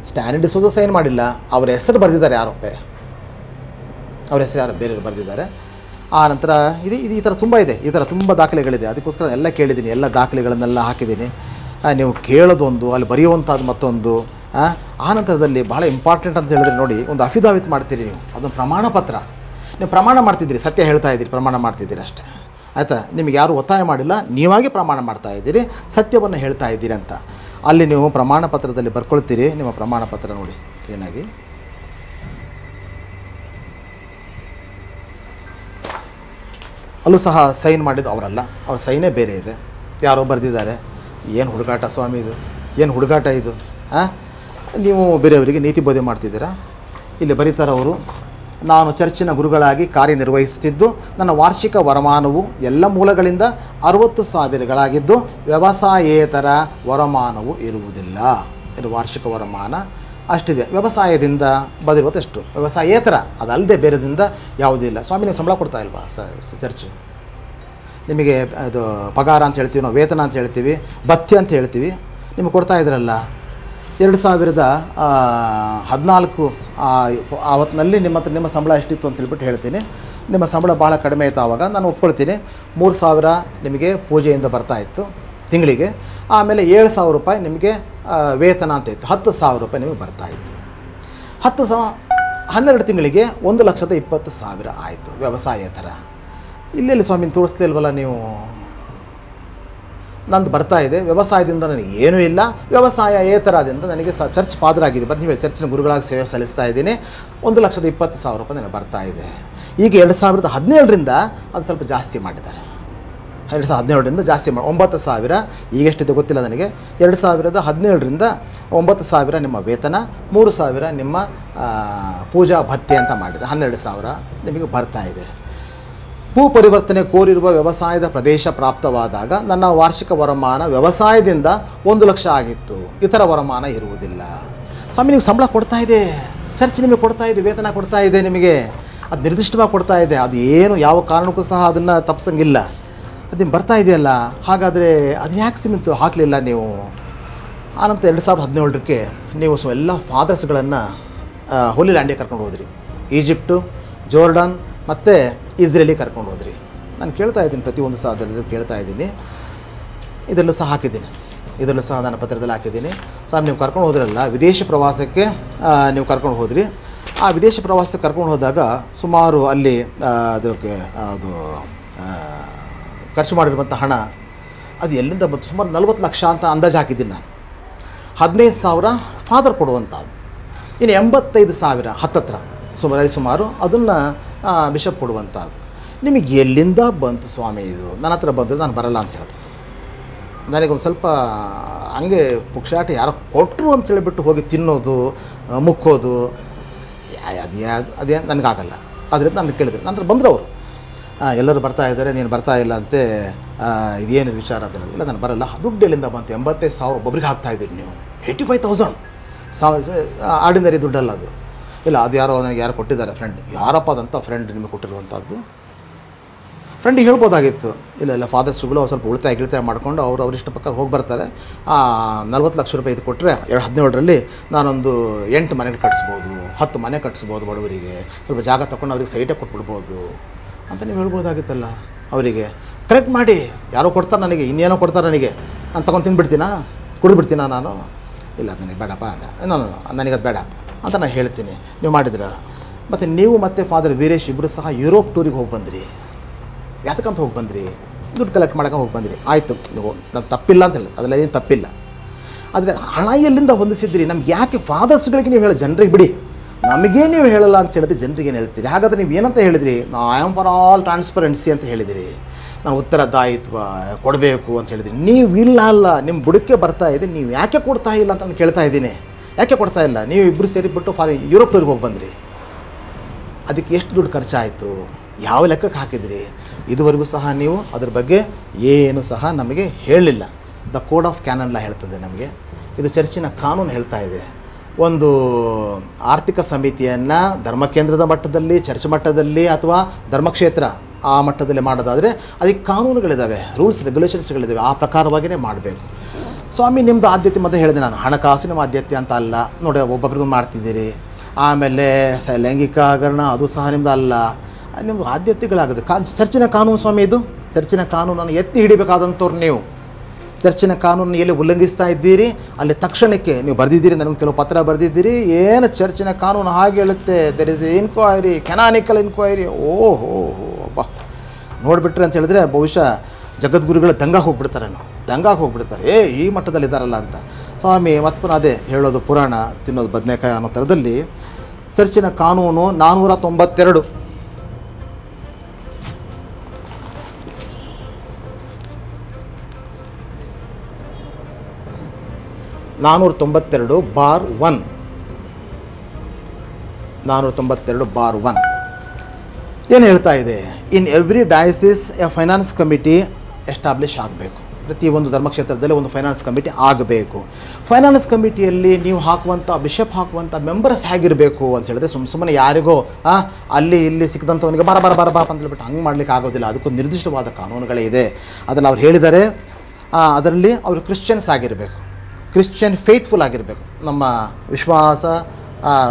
ಸ್ಟ್ಯಾನಿ ಡಿಸೋಜ ಸೈನ್ ಮಾಡಿಲ್ಲ, ಅವರ ಹೆಸರು ಬರೆದಿದ್ದಾರೆ, ಯಾರೋ ಬೇರೆ ಅವ್ರ ಹೆಸರು ಯಾರೋ ಬೇರೆಯವರು ಬರೆದಿದ್ದಾರೆ. ಆ ನಂತರ ಈ ಥರ ತುಂಬ ಇದೆ, ಈ ಥರ ತುಂಬ ದಾಖಲೆಗಳಿದೆ. ಅದಕ್ಕೋಸ್ಕರ ಎಲ್ಲ ಕೇಳಿದ್ದೀನಿ, ಎಲ್ಲ ದಾಖಲೆಗಳನ್ನೆಲ್ಲ ಹಾಕಿದ್ದೀನಿ. ನೀವು ಕೇಳೋದೊಂದು, ಅಲ್ಲಿ ಬರೆಯುವಂಥದ್ದು ಮತ್ತೊಂದು. ಆ ನಂತರದಲ್ಲಿ ಭಾಳ ಇಂಪಾರ್ಟೆಂಟ್ ಅಂತ ಹೇಳಿದ್ರೆ ನೋಡಿ, ಒಂದು ಅಫಿದಾವಿತ್ ಮಾಡ್ತೀರಿ ನೀವು, ಅದೊಂದು ಪ್ರಮಾಣ ಪತ್ರ. ನೀವು ಪ್ರಮಾಣ ಮಾಡ್ತಿದ್ದೀರಿ, ಸತ್ಯ ಹೇಳ್ತಾ ಇದ್ದೀರಿ, ಪ್ರಮಾಣ ಮಾಡ್ತಿದ್ದೀರಿ ಅಷ್ಟೇ, ಆಯಿತಾ. ನಿಮಗೆ ಯಾರು ಒತ್ತಾಯ ಮಾಡಿಲ್ಲ, ನೀವಾಗೆ ಪ್ರಮಾಣ ಮಾಡ್ತಾ ಇದ್ದೀರಿ, ಸತ್ಯವನ್ನು ಹೇಳ್ತಾ ಇದ್ದೀರಿ ಅಂತ. ಅಲ್ಲಿ ನೀವು ಪ್ರಮಾಣ ಪತ್ರದಲ್ಲಿ ಬರ್ಕೊಳ್ತೀರಿ. ನಿಮ್ಮ ಪ್ರಮಾಣ ಪತ್ರ ನೋಡಿ ಏನಾಗಿ, ಅಲ್ಲೂ ಸಹ ಸೈನ್ ಮಾಡಿದ್ದು ಅವರಲ್ಲ, ಅವ್ರ ಸೈನೇ ಬೇರೆ ಇದೆ, ಯಾರೋ ಬರೆದಿದ್ದಾರೆ. ಏನು ಹುಡುಗಾಟ ಸ್ವಾಮಿ ಇದು, ಏನು ಹುಡುಗಾಟ ಇದು? ಹಾಂ, ನೀವು ಬೇರೆಯವರಿಗೆ ನೀತಿ ಬೋಧೆ ಮಾಡ್ತಿದ್ದೀರಾ. ಇಲ್ಲಿ ಬರೀತಾರೆ ಅವರು, ನಾನು ಚರ್ಚಿನ ಗುರುಗಳಾಗಿ ಕಾರ್ಯನಿರ್ವಹಿಸುತ್ತಿದ್ದು ನನ್ನ ವಾರ್ಷಿಕ ವರಮಾನವು ಎಲ್ಲ ಮೂಲಗಳಿಂದ 60,000ಗಳಾಗಿದ್ದು ವ್ಯವಸಾಯೇತರ ವರಮಾನವು ಇರುವುದಿಲ್ಲ. ಇದು ವಾರ್ಷಿಕ ವರಮಾನ ಅಷ್ಟಿದೆ. ವ್ಯವಸಾಯದಿಂದ ಬಂದಿರುವುದೆಷ್ಟು? ವ್ಯವಸಾಯೇತರ, ಅದಲ್ಲದೆ ಬೇರೆದಿಂದ ಯಾವುದೂ ಇಲ್ಲ. ಸ್ವಾಮಿ ನೀವು ಸಂಬಳ ಕೊಡ್ತಾ ಇಲ್ವಾ ಚರ್ಚು? ನಿಮಗೆ ಅದು ಪಗಾರ ಅಂತ ಹೇಳ್ತೀವಿ ನಾವು, ವೇತನ ಅಂತ ಹೇಳ್ತೀವಿ, ಭತ್ಯೆ ಅಂತ ಹೇಳ್ತೀವಿ, ನಿಮಗೆ ಕೊಡ್ತಾ ಇದ್ರಲ್ಲ. 2014 ಆವತ್ತಿನಲ್ಲಿ ನಿಮ್ಮ ಸಂಬಳ ಎಷ್ಟಿತ್ತು ಅಂತ ಹೇಳ್ಬಿಟ್ಟು ಹೇಳ್ತೀನಿ. ನಿಮ್ಮ ಸಂಬಳ ಭಾಳ ಕಡಿಮೆ ಇತ್ತು ಆವಾಗ, ನಾನು ಒಪ್ಕೊಳ್ತೀನಿ. 3,000 ನಿಮಗೆ ಪೂಜೆಯಿಂದ ಬರ್ತಾಯಿತ್ತು ತಿಂಗಳಿಗೆ. ಆಮೇಲೆ 7,000 ರೂಪಾಯಿ ನಿಮಗೆ ವೇತನ ಅಂತ ಇತ್ತು. 10,000 ರೂಪಾಯಿ ನಿಮಗೆ ಬರ್ತಾಯಿತ್ತು. 12 ತಿಂಗಳಿಗೆ 1,20,000 ಆಯಿತು ವ್ಯವಸಾಯೇತರ. ಇಲ್ಲೆಲ್ಲಿ ಸ್ವಾಮಿ ತೋರಿಸ್ಲಿಲ್ವಲ್ಲ ನೀವು? ನಂದು ಬರ್ತಾ ಇದೆ, ವ್ಯವಸಾಯದಿಂದ ನನಗೆ ಏನೂ ಇಲ್ಲ, ವ್ಯವಸಾಯೇತರದಿಂದ ನನಗೆ ಚರ್ಚ್ ಪಾದರಾಗಿದೆ, ಬಟ್ ನೀವು ಚರ್ಚಿನ ಗುರುಗಳಾಗಿ ಸೇವೆ ಸಲ್ಲಿಸ್ತಾ ಇದ್ದೀನಿ, 1,20,000 ರೂಪಾಯಿ ನನಗೆ ಬರ್ತಾ ಇದೆ. ಈಗ 2017ರಿಂದ ಅದು ಸ್ವಲ್ಪ ಜಾಸ್ತಿ ಮಾಡಿದ್ದಾರೆ. 2017ರಿಂದ ಜಾಸ್ತಿ ಮಾಡಿ 9,000, ಈಗೆಷ್ಟಿದೆ ಗೊತ್ತಿಲ್ಲ ನನಗೆ. 2017ರಿಂದ 9,000 ನಿಮ್ಮ ವೇತನ, 3,000 ನಿಮ್ಮ ಪೂಜಾ ಭತ್ಯೆ ಅಂತ ಮಾಡಿದೆ. 12,000 ನಿಮಗೆ ಬರ್ತಾ ಇದೆ. ಭೂ ಪರಿವರ್ತನೆ ಕೋರಿರುವ ವ್ಯವಸಾಯದ ಪ್ರದೇಶ ಪ್ರಾಪ್ತವಾದಾಗ ನನ್ನ ವಾರ್ಷಿಕ ವರಮಾನ ವ್ಯವಸಾಯದಿಂದ 1,00,000 ಆಗಿತ್ತು. ಇತರ ವರಮಾನ ಇರುವುದಿಲ್ಲ. ಸ್ವಾಮಿ ನೀವು ಸಂಬಳ ಕೊಡ್ತಾ ಇದೆ, ಚರ್ಚ್ ನಿಮಗೆ ಕೊಡ್ತಾ ಇದೆ, ವೇತನ ಕೊಡ್ತಾ ಇದೆ, ನಿಮಗೆ ಅದು ನಿರ್ದಿಷ್ಟವಾಗಿ ಕೊಡ್ತಾ ಇದೆ. ಅದು ಏನು ಯಾವ ಕಾರಣಕ್ಕೂ ಸಹ ಅದನ್ನು ತಪ್ಪಿಸಂಗಿಲ್ಲ. ಅದು ನಿಮ್ಗೆ ಬರ್ತಾ ಇದೆಯಲ್ಲ, ಹಾಗಾದರೆ ಅದು ಯಾಕೆ ಸಿಮೆಂಟ್ ಹಾಕಲಿಲ್ಲ ನೀವು? ಆನಂತರ 2017ಕ್ಕೆ ನೀವು ಎಲ್ಲ ಫಾದರ್ಸ್ಗಳನ್ನು ಹೋಲಿ ಲ್ಯಾಂಡಿಗೆ ಕರ್ಕೊಂಡು ಹೋದ್ರಿ. ಈಜಿಪ್ಟು, ಜೋರ್ಡನ್ ಮತ್ತು ಇಸ್ರೇಲಿಗೆ ಕರ್ಕೊಂಡು ಹೋದ್ರಿ. ನಾನು ಕೇಳ್ತಾ ಇದ್ದೀನಿ, ಪ್ರತಿಯೊಂದು ಸಾಧನದಲ್ಲಿ ಕೇಳ್ತಾ ಇದ್ದೀನಿ. ಇದರಲ್ಲೂ ಸಹ ಹಾಕಿದ್ದೀನಿ, ಇದರಲ್ಲೂ ಸಹ ನಾನು ಪತ್ರದಲ್ಲಿ ಹಾಕಿದ್ದೀನಿ. ಸ್ವಾಮಿ ನೀವು ಕರ್ಕೊಂಡು ಹೋದ್ರಲ್ಲ, ವಿದೇಶ ಪ್ರವಾಸಕ್ಕೆ ನೀವು ಕರ್ಕೊಂಡು ಹೋದ್ರಿ. ಆ ವಿದೇಶ ಪ್ರವಾಸಕ್ಕೆ ಕರ್ಕೊಂಡು ಹೋದಾಗ ಸುಮಾರು ಅಲ್ಲಿ ಅದಕ್ಕೆ ಅದು ಖರ್ಚು ಮಾಡಿರುವಂಥ ಹಣ ಅದು ಎಲ್ಲಿಂದ ಬಂತು? ಸುಮಾರು 40 ಲಕ್ಷ ಅಂತ ಅಂದಾಜು ಹಾಕಿದ್ದೀನಿ ನಾನು. 15,000 ಫಾದರ್ ಕೊಡುವಂಥದ್ದು, ಇನ್ನು 85,000 ಹತ್ತತ್ರ ಸುಮಾರು ಅದನ್ನು ಬಿಷಪ್ ಕೊಡುವಂಥದ್ದು. ನಿಮಗೆ ಎಲ್ಲಿಂದ ಬಂತು ಸ್ವಾಮಿ ಇದು? ನನ್ನ ಹತ್ರ ಬಂದರೆ ನಾನು ಬರಲ್ಲ ಅಂತ ಹೇಳಿದೆ. ನನಗೊಂದು ಸ್ವಲ್ಪ ಹಂಗೆ ಪುಕ್ಷಾಟ ಯಾರೋ ಕೊಟ್ಟರು ಅಂತ ಹೇಳಿಬಿಟ್ಟು ಹೋಗಿ ತಿನ್ನೋದು, ಮುಕ್ಕೋದು, ಅದೇ ನನಗಾಗಲ್ಲ. ಅದರಿಂದ ನಾನು ಕೇಳಿದೆ. ನಂತರ ಬಂದರು ಅವರು, ಎಲ್ಲರೂ ಬರ್ತಾ ಇದ್ದಾರೆ, ನೀನು ಬರ್ತಾ ಇಲ್ಲ ಅಂತೆ, ಇದೇನಿದು ವಿಚಾರ ಅಂತ ಹೇಳಿದ್ರು. ಇಲ್ಲ ನಾನು ಬರಲ್ಲ. ದುಡ್ಡು ಎಲ್ಲಿಂದ ಬಂತು? 85,000 ಒಬ್ಬೊಬ್ರಿಗೆ ಹಾಕ್ತಾಯಿದ್ದೀರಿ ನೀವು. 85,000 ಆರ್ಡಿನರಿ ದುಡ್ಡಲ್ಲ ಅದು. ಇಲ್ಲ ಅದು ನನಗೆ ಯಾರು ಕೊಟ್ಟಿದ್ದಾರೆ ಫ್ರೆಂಡ್. ಯಾರಪ್ಪ ಅದಂಥ ಫ್ರೆಂಡ್ ನಿಮಗೆ ಕೊಟ್ಟಿರುವಂಥದ್ದು? ಫ್ರೆಂಡಿಗೆ ಹೇಳ್ಬೋದಾಗಿತ್ತು. ಇಲ್ಲ ಫಾದರ್ಸ್ಗಳು ಸ್ವಲ್ಪ ಉಳಿತಾಯ ಮಾಡ್ಕೊಂಡು ಅವ್ರಿಷ್ಟ ಪ್ರಕಾರ ಹೋಗಿ ಬರ್ತಾರೆ. 40 ಲಕ್ಷ ರೂಪಾಯಿ ಇದು ಕೊಟ್ಟರೆ 2017ರಲ್ಲಿ ನಾನೊಂದು 8 ಮನೆ ಕಟ್ಟಿಸ್ಬೋದು, 10 ಮನೆ ಕಟ್ಟಿಸ್ಬೋದು ಬಡವರಿಗೆ, ಸ್ವಲ್ಪ ಜಾಗ ತೊಗೊಂಡು ಅವ್ರಿಗೆ ಸೈಟೇ ಕೊಟ್ಬಿಡ್ಬೋದು ಅಂತ ನೀವು ಹೇಳ್ಬೋದಾಗಿತ್ತಲ್ಲ ಅವರಿಗೆ. ಕರೆಕ್ಟ್ ಮಾಡಿ, ಯಾರೋ ಕೊಡ್ತಾರೆ ನನಗೆ, ಇನ್ನೇನೋ ಕೊಡ್ತಾರೆ ನನಗೆ, ನಾನು ತೊಗೊಂಡು ತಿಂದುಬಿಡ್ತೀನಾ, ಕುಡಿದ್ಬಿಡ್ತೀನಾ ನಾನು? ಇಲ್ಲ ನನಗೆ ಬೇಡಪ್ಪ ಅಂತ, ನನಗದು ಬೇಡ ಅಂತ ನಾನು ಹೇಳ್ತೀನಿ. ನೀವು ಮಾಡಿದ್ರ? ಮತ್ತು ನೀವು ಮತ್ತು ಫಾದರ್ ವೀರೇಶ್ ಇಬ್ಬರು ಸಹ ಯುರೋಪ್ ಟೂರಿಗೆ ಹೋಗಿ ಬಂದಿರಿ. ಯಾತಕ್ಕಂತ ಹೋಗಿ ಬಂದಿರಿ? ದುಡ್ಡು ಕಲೆಕ್ಟ್ ಮಾಡೋಕೆ ಹೋಗಿ ಬಂದಿರಿ. ಆಯಿತು, ನೀವು ನಾನು ತಪ್ಪಿಲ್ಲ ಅಂತ ಹೇಳಿ, ಅದರಲ್ಲಿ ಏನು ತಪ್ಪಿಲ್ಲ. ಆದರೆ ಹಣ ಎಲ್ಲಿಂದ ಹೊಂದಿಸಿದ್ರಿ? ನಮ್ಗೆ ಯಾಕೆ ಫಾದರ್ಸ್ಗಳಿಗೆ ನೀವು ಹೇಳೋ? ಜನರಿಗೆ ಬಿಡಿ, ನಮಗೇ ನೀವು ಹೇಳಲ್ಲ ಅಂತ ಹೇಳಿದ್ರೆ ಜನರಿಗೆ ಏನು ಹೇಳ್ತೀರಿ? ಹಾಗಾದರೆ ನೀವು ಏನಂತ ಹೇಳಿದ್ರಿ? I am for all transparency ಅಂತ ಹೇಳಿದಿರಿ. ನಾನು ಉತ್ತರದಾಯಿತ್ವ ಕೊಡಬೇಕು ಅಂತ ಹೇಳಿದ್ರಿ. ನೀವು ಇಲ್ಲ ಅಲ್ಲ, ನಿಮ್ಮ ಬುಡಕ್ಕೆ ಬರ್ತಾ ಇದೆ, ನೀವು ಯಾಕೆ ಕೊಡ್ತಾ ಇಲ್ಲ ಅಂತ ನಾನು ಕೇಳ್ತಾ ಇದ್ದೀನಿ. ಯಾಕೆ ಕೊಡ್ತಾ ಇಲ್ಲ? ನೀವು ಇಬ್ಬರು ಸೇರಿಬಿಟ್ಟು ಯುರೋಪ್ ಟೂರಿಗೆ ಹೋಗಿ ಬಂದ್ರಿ. ಅದಕ್ಕೆ ಎಷ್ಟು ದುಡ್ಡು ಖರ್ಚಾಯಿತು? ಯಾವ ಲೆಕ್ಕಕ್ಕೆ ಹಾಕಿದ್ರಿ? ಇದುವರೆಗೂ ಸಹ ನೀವು ಅದ್ರ ಬಗ್ಗೆ ಏನು ಸಹ ನಮಗೆ ಹೇಳಲಿಲ್ಲ. ದ ಕೋಡ್ ಆಫ್ ಕ್ಯಾನನ್ ಲಾ ಹೇಳ್ತದೆ ನಮಗೆ, ಇದು ಚರ್ಚಿನ ಕಾನೂನು ಹೇಳ್ತಾ ಇದೆ. ಒಂದು ಆರ್ಥಿಕ ಸಮಿತಿಯನ್ನು ಧರ್ಮಕೇಂದ್ರದ ಮಟ್ಟದಲ್ಲಿ, ಚರ್ಚ್ ಮಟ್ಟದಲ್ಲಿ ಅಥವಾ ಧರ್ಮಕ್ಷೇತ್ರ ಆ ಮಟ್ಟದಲ್ಲಿ ಮಾಡೋದಾದರೆ ಅದಕ್ಕೆ ಕಾನೂನುಗಳಿದ್ದಾವೆ, ರೂಲ್ಸ್ ರೆಗ್ಯುಲೇಷನ್ಸ್ಗಳಿದ್ದಾವೆ, ಆ ಪ್ರಕಾರವಾಗಿಯೇ ಮಾಡಬೇಕು. ಸ್ವಾಮಿ ನಿಮ್ಮದು ಆದ್ಯತೆ ಮತ್ತೆ ಹೇಳಿದೆ ನಾನು, ಹಣಕಾಸು ನಿಮ್ಮ ಆದ್ಯತೆ ಅಂತ ಅಲ್ಲ ನೋಡಿ, ಒಬ್ಬೊಬ್ಬರಿಗೂ ಮಾಡ್ತಿದ್ದೀರಿ. ಆಮೇಲೆ ಲೈಂಗಿಕ ಹಗರಣ ಅದು ಸಹ ನಿಮ್ಮದು ಅಲ್ಲ, ನಿಮ್ಮದು ಆದ್ಯತೆಗಳಾಗುತ್ತೆ. ಚರ್ಚಿನ ಕಾನೂನು ಸ್ವಾಮಿ, ಇದು ಚರ್ಚಿನ ಕಾನೂನನ್ನು ಎತ್ತಿ ಹಿಡಿಬೇಕಾದಂಥವ್ರು ನೀವು. ಚರ್ಚಿನ ಕಾನೂನು ಎಲ್ಲಿ ಉಲ್ಲಂಘಿಸ್ತಾ ಇದ್ದೀರಿ ಅಲ್ಲಿ ತಕ್ಷಣಕ್ಕೆ ನೀವು ಬರೆದಿದ್ದೀರಿ, ನನಗೆ ಕೆಲವು ಪತ್ರ ಬರೆದಿದ್ದೀರಿ, ಏನು ಚರ್ಚಿನ ಕಾನೂನು ಹಾಗೆ ಹೇಳುತ್ತೆ, there is enquiry, canonical enquiry. ಓಹೋ ಅಬ್ಬ ನೋಡಿಬಿಟ್ರೆ ಅಂತ ಹೇಳಿದ್ರೆ ಬಹುಶಃ ಜಗದ್ಗುರುಗಳು ದಂಗಾಗಿ ಹೋಗ್ಬಿಡ್ತಾರೆ. ಈ ಮಟ್ಟದಲ್ಲಿದ್ದಾರಲ್ಲ ಅಂತ. ಸ್ವಾಮಿ ಮತ್ತೆ ಪುನಃ ಅದೇ ಹೇಳೋದು, ಪುರಾಣ ತಿನ್ನೋದು ಬದನೆಕಾಯಿ ಅನ್ನೋ ಥರದಲ್ಲಿ ಚರ್ಚಿನ ಕಾನೂನು 492 492/1 492/1 ಏನು ಹೇಳ್ತಾ ಇದೆ? In every diocese A finance committee establish ಆಗಬೇಕು. ಪ್ರತಿಯೊಂದು ಧರ್ಮಕ್ಷೇತ್ರದಲ್ಲಿ ಒಂದು ಫೈನಾನ್ಸ್ ಕಮಿಟಿ ಆಗಬೇಕು. ಫೈನಾನ್ಸ್ ಕಮಿಟಿಯಲ್ಲಿ ನೀವು ಹಾಕುವಂಥ ಬಿಷಪ್ ಹಾಕುವಂಥ ಮೆಂಬರ್ಸ್ ಹೇಗಿರಬೇಕು ಅಂತ ಹೇಳಿದ್ರೆ ಸುಮ್ಮನೆ ಯಾರಿಗೋ ಅಲ್ಲಿ ಇಲ್ಲಿ ಸಿಕ್ಕಿದಂಥವನಿಗೆ ಬರ ಅಂತ ಹೇಳ್ಬಿಟ್ಟು ಹಂಗೆ ಮಾಡಲಿಕ್ಕೆ ಆಗೋದಿಲ್ಲ. ಅದಕ್ಕೊಂದು ನಿರ್ದಿಷ್ಟವಾದ ಕಾನೂನುಗಳೇ ಇದೆ. ಅದನ್ನು ಅವ್ರು ಹೇಳಿದ್ದಾರೆ. ಅದರಲ್ಲಿ ಅವರು ಕ್ರಿಶ್ಚಿಯನ್ಸ್ ಆಗಿರಬೇಕು, ಕ್ರಿಶ್ಚಿಯನ್ ಫೇತ್ಫುಲ್ ಆಗಿರಬೇಕು, ನಮ್ಮ ವಿಶ್ವಾಸ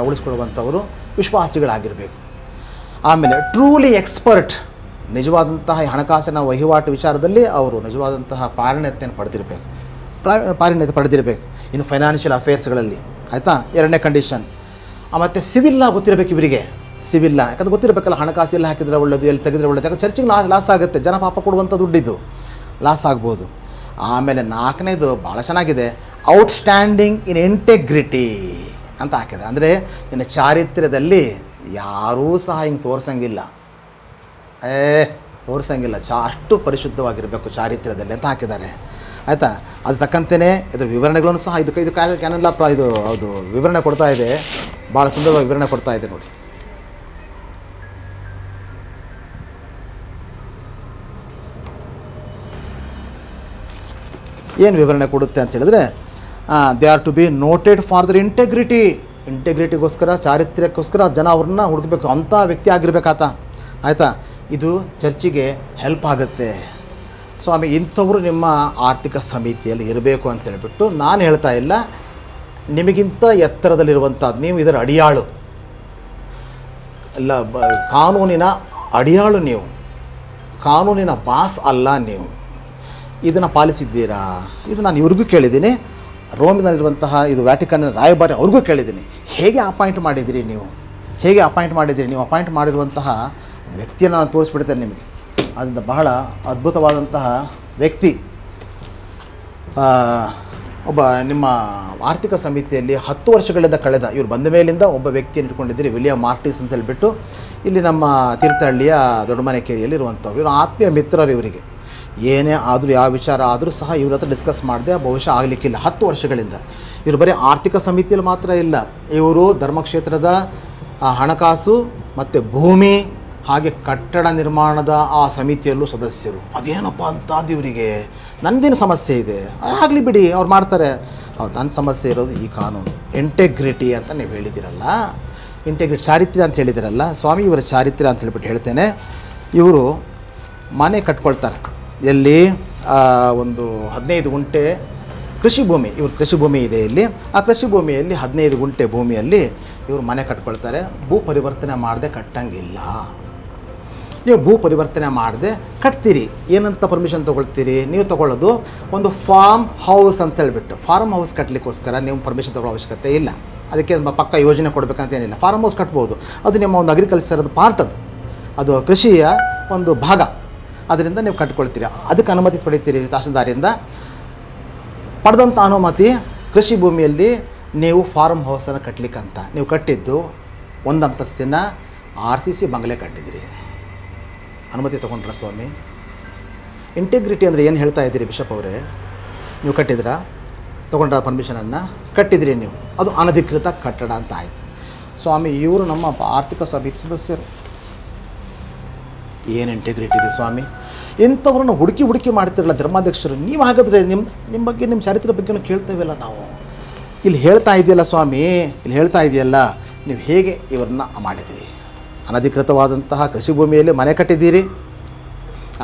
ಉಳಿಸ್ಕೊಳ್ಳುವಂಥವರು ವಿಶ್ವಾಸಿಗಳಾಗಿರಬೇಕು. ಆಮೇಲೆ ಟ್ರೂಲಿ ಎಕ್ಸ್ಪರ್ಟ್, ನಿಜವಾದಂತಹ ಹಣಕಾಸಿನ ವಹಿವಾಟು ವಿಚಾರದಲ್ಲಿ ಅವರು ನಿಜವಾದಂತಹ ಪಾರಣ್ಯತೆಯನ್ನು ಪಡೆದಿರಬೇಕು ಇನ್ನು ಫೈನಾನ್ಷಿಯಲ್ ಅಫೇರ್ಸ್ಗಳಲ್ಲಿ, ಆಯಿತಾ. 2ನೇ ಕಂಡೀಷನ್. ಮತ್ತು ಸಿವಿಲ್ ಲಾ ಗೊತ್ತಿರಬೇಕು ಇವರಿಗೆ. ಸಿವಿಲ್ ಲಾ ಯಾಕಂದ್ರೆ ಗೊತ್ತಿರಬೇಕಲ್ಲ, ಹಣಕಾಸು ಎಲ್ಲ ಹಾಕಿದರೆ ಒಳ್ಳೆಯದು, ಎಲ್ಲಿ ತೆಗೆದರೆ ಒಳ್ಳೆಯದು. ಯಾಕಂದ್ರೆ ಚರ್ಚಿಗೆ ಲಾಸ್ ಆಗುತ್ತೆ, ಜನ ಪಾಪ ಕೊಡುವಂಥ ದುಡ್ಡಿದ್ದು ಲಾಸ್ ಆಗ್ಬೋದು. ಆಮೇಲೆ 4ನೇದು ಭಾಳ ಚೆನ್ನಾಗಿದೆ, ಔಟ್ಸ್ಟ್ಯಾಂಡಿಂಗ್ ಇನ್ ಇಂಟೆಗ್ರಿಟಿ ಅಂತ ಹಾಕಿದೆ. ಅಂದರೆ ನಿನ್ನ ಚಾರಿತ್ರ್ಯದಲ್ಲಿ ಯಾರೂ ಸಹ ಹಿಂಗೆ ತೋರಿಸಂಗಿಲ್ಲ, ಅಷ್ಟು ಪರಿಶುದ್ಧವಾಗಿರಬೇಕು ಚಾರಿತ್ರ್ಯದಲ್ಲಿ ಅಂತ ಹಾಕಿದ್ದಾರೆ, ಆಯಿತಾ. ಅದು ತಕ್ಕಂತೆಯೇ ಇದ್ರ ವಿವರಣೆಗಳನ್ನು ಸಹ ಇದು ಕ್ಯಾನಲ್ಲ ಇದು ಅದು ವಿವರಣೆ ಕೊಡ್ತಾ ಇದೆ, ಭಾಳ ಸುಂದರವಾಗಿ ವಿವರಣೆ ಕೊಡ್ತಾ ಇದೆ ನೋಡಿ. ಏನು ವಿವರಣೆ ಕೊಡುತ್ತೆ ಅಂತ ಹೇಳಿದ್ರೆ, they are to be noted for their ಇಂಟೆಗ್ರಿಟಿಗೋಸ್ಕರ, ಚಾರಿತ್ರ್ಯಕ್ಕೋಸ್ಕರ ಜನ ಅವ್ರನ್ನ ಹುಡುಕಬೇಕು, ಅಂಥ ವ್ಯಕ್ತಿ ಆಗಿರ್ಬೇಕಾತ, ಆಯಿತಾ. ಇದು ಚರ್ಚಿಗೆ ಹೆಲ್ಪ್ ಆಗುತ್ತೆ. ಸ್ವಾಮಿ ಇಂಥವರು ನಿಮ್ಮ ಆರ್ಥಿಕ ಸಮಿತಿಯಲ್ಲಿ ಇರಬೇಕು ಅಂತ ಹೇಳಿಬಿಟ್ಟು ನಾನು ಹೇಳ್ತಾ ಇಲ್ಲ, ನಿಮಗಿಂತ ಎತ್ತರದಲ್ಲಿರುವಂಥದ್ದು, ನೀವು ಇದರ ಅಡಿಯಾಳು ಅಲ್ಲ, ಕಾನೂನಿನ ಅಡಿಯಾಳು ನೀವು, ಕಾನೂನಿನ ಬಾಸ್ ಅಲ್ಲ ನೀವು. ಇದನ್ನು ಪಾಲಿಸಿದ್ದೀರಾ? ಇದು ನಾನು ಇವ್ರಿಗೂ ಕೇಳಿದ್ದೀನಿ, ರೋಮಿನಲ್ಲಿರುವಂತಹ ಇದು ವ್ಯಾಟಿಕನ್ ರಾಯಭಾರಿ ಅವ್ರಿಗೂ ಕೇಳಿದ್ದೀನಿ. ಹೇಗೆ ಅಪಾಯಿಂಟ್ ಮಾಡಿದ್ದೀರಿ ನೀವು? ನೀವು ಅಪಾಯಿಂಟ್ ಮಾಡಿರುವಂತಹ ವ್ಯಕ್ತಿಯನ್ನು ನಾನು ತೋರಿಸ್ಬಿಡ್ತೇನೆ ನಿಮಗೆ. ಅದರಿಂದ ಬಹಳ ಅದ್ಭುತವಾದಂತಹ ವ್ಯಕ್ತಿ. ಒಬ್ಬ ನಿಮ್ಮ ಆರ್ಥಿಕ ಸಮಿತಿಯಲ್ಲಿ 10 ವರ್ಷಗಳಿಂದ ಕಳೆದ ಇವರು ಬಂದ ಮೇಲಿಂದ ಒಬ್ಬ ವ್ಯಕ್ತಿಯನ್ನು ಇಟ್ಕೊಂಡಿದ್ದೀರಿ, ವಿಲಿಯಂ ಮಾರ್ಟಿಸ್ ಅಂತ ಹೇಳಿಬಿಟ್ಟು. ಇಲ್ಲಿ ನಮ್ಮ ತೀರ್ಥಹಳ್ಳಿಯ ದೊಡ್ಡಮನೆಕೇರಿಯಲ್ಲಿ ಇರುವಂಥವ್ರು. ಇವರು ಆತ್ಮೀಯ ಮಿತ್ರರು ಇವರಿಗೆ. ಏನೇ ಆದರೂ ಯಾವ ವಿಚಾರ ಆದರೂ ಸಹ ಇವ್ರ ಹತ್ರ ಡಿಸ್ಕಸ್ ಮಾಡದೆ ಬಹುಶಃ ಆಗಲಿಕ್ಕಿಲ್ಲ 10 ವರ್ಷಗಳಿಂದ. ಇವರು ಬರೀ ಆರ್ಥಿಕ ಸಮಿತಿಯಲ್ಲಿ ಮಾತ್ರ ಇಲ್ಲ, ಇವರು ಧರ್ಮಕ್ಷೇತ್ರದ ಹಣಕಾಸು ಮತ್ತು ಭೂಮಿ ಹಾಗೆ ಕಟ್ಟಡ ನಿರ್ಮಾಣದ ಆ ಸಮಿತಿಯಲ್ಲೂ ಸದಸ್ಯರು. ಅದೇನಪ್ಪ ಅಂತಾದ್ದು ಇವರಿಗೆ, ನನ್ನದೇನು ಸಮಸ್ಯೆ ಇದೆ ಆಗಲಿ ಬಿಡಿ ಅವ್ರು ಮಾಡ್ತಾರೆ. ಹೌದು, ನನ್ನ ಸಮಸ್ಯೆ ಇರೋದು ಈ ಕಾನೂನು ಇಂಟೆಗ್ರಿಟಿ ಅಂತ ನೀವು ಹೇಳಿದ್ದೀರಲ್ಲ, ಇಂಟೆಗ್ರಿಟಿ ಚಾರಿತ್ರ್ಯ ಅಂತ ಹೇಳಿದ್ದೀರಲ್ಲ ಸ್ವಾಮಿ, ಇವರ ಚಾರಿತ್ರ್ಯ ಅಂತ ಹೇಳ್ಬಿಟ್ಟು ಹೇಳ್ತೇನೆ. ಇವರು ಮನೆ ಕಟ್ಕೊಳ್ತಾರೆ ಎಲ್ಲಿ, ಒಂದು 15 ಗುಂಟೆ ಕೃಷಿ ಭೂಮಿ, ಇವ್ರ ಕೃಷಿ ಭೂಮಿ ಇದೆ ಇಲ್ಲಿ. ಆ ಕೃಷಿ ಭೂಮಿಯಲ್ಲಿ 15 ಗುಂಟೆ ಭೂಮಿಯಲ್ಲಿ ಇವರು ಮನೆ ಕಟ್ಕೊಳ್ತಾರೆ. ಭೂ ಪರಿವರ್ತನೆ ಮಾಡದೆ ಕಟ್ಟಂಗಿಲ್ಲ. ನೀವು ಭೂ ಪರಿವರ್ತನೆ ಮಾಡದೆ ಕಟ್ತೀರಿ, ಏನಂತ ಪರ್ಮಿಷನ್ ತೊಗೊಳ್ತೀರಿ? ನೀವು ತೊಗೊಳ್ಳೋದು ಒಂದು ಫಾರ್ಮ್ ಹೌಸ್ ಅಂತ ಹೇಳ್ಬಿಟ್ಟು. ಫಾರ್ಮ್ ಹೌಸ್ ಕಟ್ಟಲಿಕ್ಕೋಸ್ಕರ ನೀವು ಪರ್ಮಿಷನ್ ತೊಗೊಳ್ಳೋ ಅವಶ್ಯಕತೆ ಇಲ್ಲ, ಅದಕ್ಕೆ ಪಕ್ಕ ಯೋಜನೆ ಕೊಡಬೇಕಂತ ಏನಿಲ್ಲ. ಫಾರ್ಮ್ ಹೌಸ್ ಕಟ್ಬೋದು, ಅದು ನಿಮ್ಮ ಒಂದು ಅಗ್ರಿಕಲ್ಚರದ ಪಾರ್ಟ್, ಅದು ಕೃಷಿಯ ಒಂದು ಭಾಗ. ಅದರಿಂದ ನೀವು ಕಟ್ಕೊಳ್ತೀರಿ, ಅದಕ್ಕೆ ಅನುಮತಿ ಪಡಿತೀರಿ ತಹಶೀಲ್ದಾರಿಂದ. ಪಡೆದಂಥ ಅನುಮತಿ ಕೃಷಿ ಭೂಮಿಯಲ್ಲಿ ನೀವು ಫಾರ್ಮ್ ಹೌಸನ್ನು ಕಟ್ಟಲಿಕ್ಕಂತ ನೀವು ಕಟ್ಟಿದ್ದು 1 ಅಂತಸ್ತಿನ RCC ಬಂಗಲೆ ಕಟ್ಟಿದಿರಿ. ಅನುಮತಿ ತೊಗೊಂಡ್ರ ಸ್ವಾಮಿ? ಇಂಟೆಗ್ರಿಟಿ ಅಂದರೆ ಏನು ಹೇಳ್ತಾ ಇದ್ದೀರಿ ಬಿಷಪ್ ಅವರೇ? ನೀವು ಕಟ್ಟಿದ್ರಾ? ತೊಗೊಂಡ್ರ ಪರ್ಮಿಷನನ್ನು? ಕಟ್ಟಿದಿರಿ ನೀವು, ಅದು ಅನಧಿಕೃತ ಕಟ್ಟಡ ಅಂತ ಆಯಿತು. ಸ್ವಾಮಿ ಇವರು ನಮ್ಮ ಆರ್ಥಿಕ ಸಮಿತಿ ಸದಸ್ಯರು. ಏನು ಇಂಟೆಗ್ರಿಟಿ ಇದೆ ಸ್ವಾಮಿ? ಇಂಥವ್ರನ್ನ ಹುಡುಕಿ ಮಾಡ್ತಿರಲ್ಲ ಧರ್ಮಾಧ್ಯಕ್ಷರು. ನೀವು ಹಾಗಾದರೆ ನಿಮ್ಮ ಬಗ್ಗೆ, ನಿಮ್ಮ ಚಾರಿತ್ರ್ಯ ಬಗ್ಗೆನೂ ಕೇಳ್ತೇವಲ್ಲ ನಾವು. ಇಲ್ಲಿ ಹೇಳ್ತಾ ಇದೆಯಲ್ಲ ಸ್ವಾಮಿ, ಇಲ್ಲಿ ಹೇಳ್ತಾ ಇದೆಯಲ್ಲ, ನೀವು ಹೇಗೆ ಇವ್ರನ್ನ ಮಾಡಿದ್ದೀರಿ? ಅನಧಿಕೃತವಾದಂತಹ ಕೃಷಿ ಭೂಮಿಯಲ್ಲಿ ಮನೆ ಕಟ್ಟಿದ್ದೀರಿ,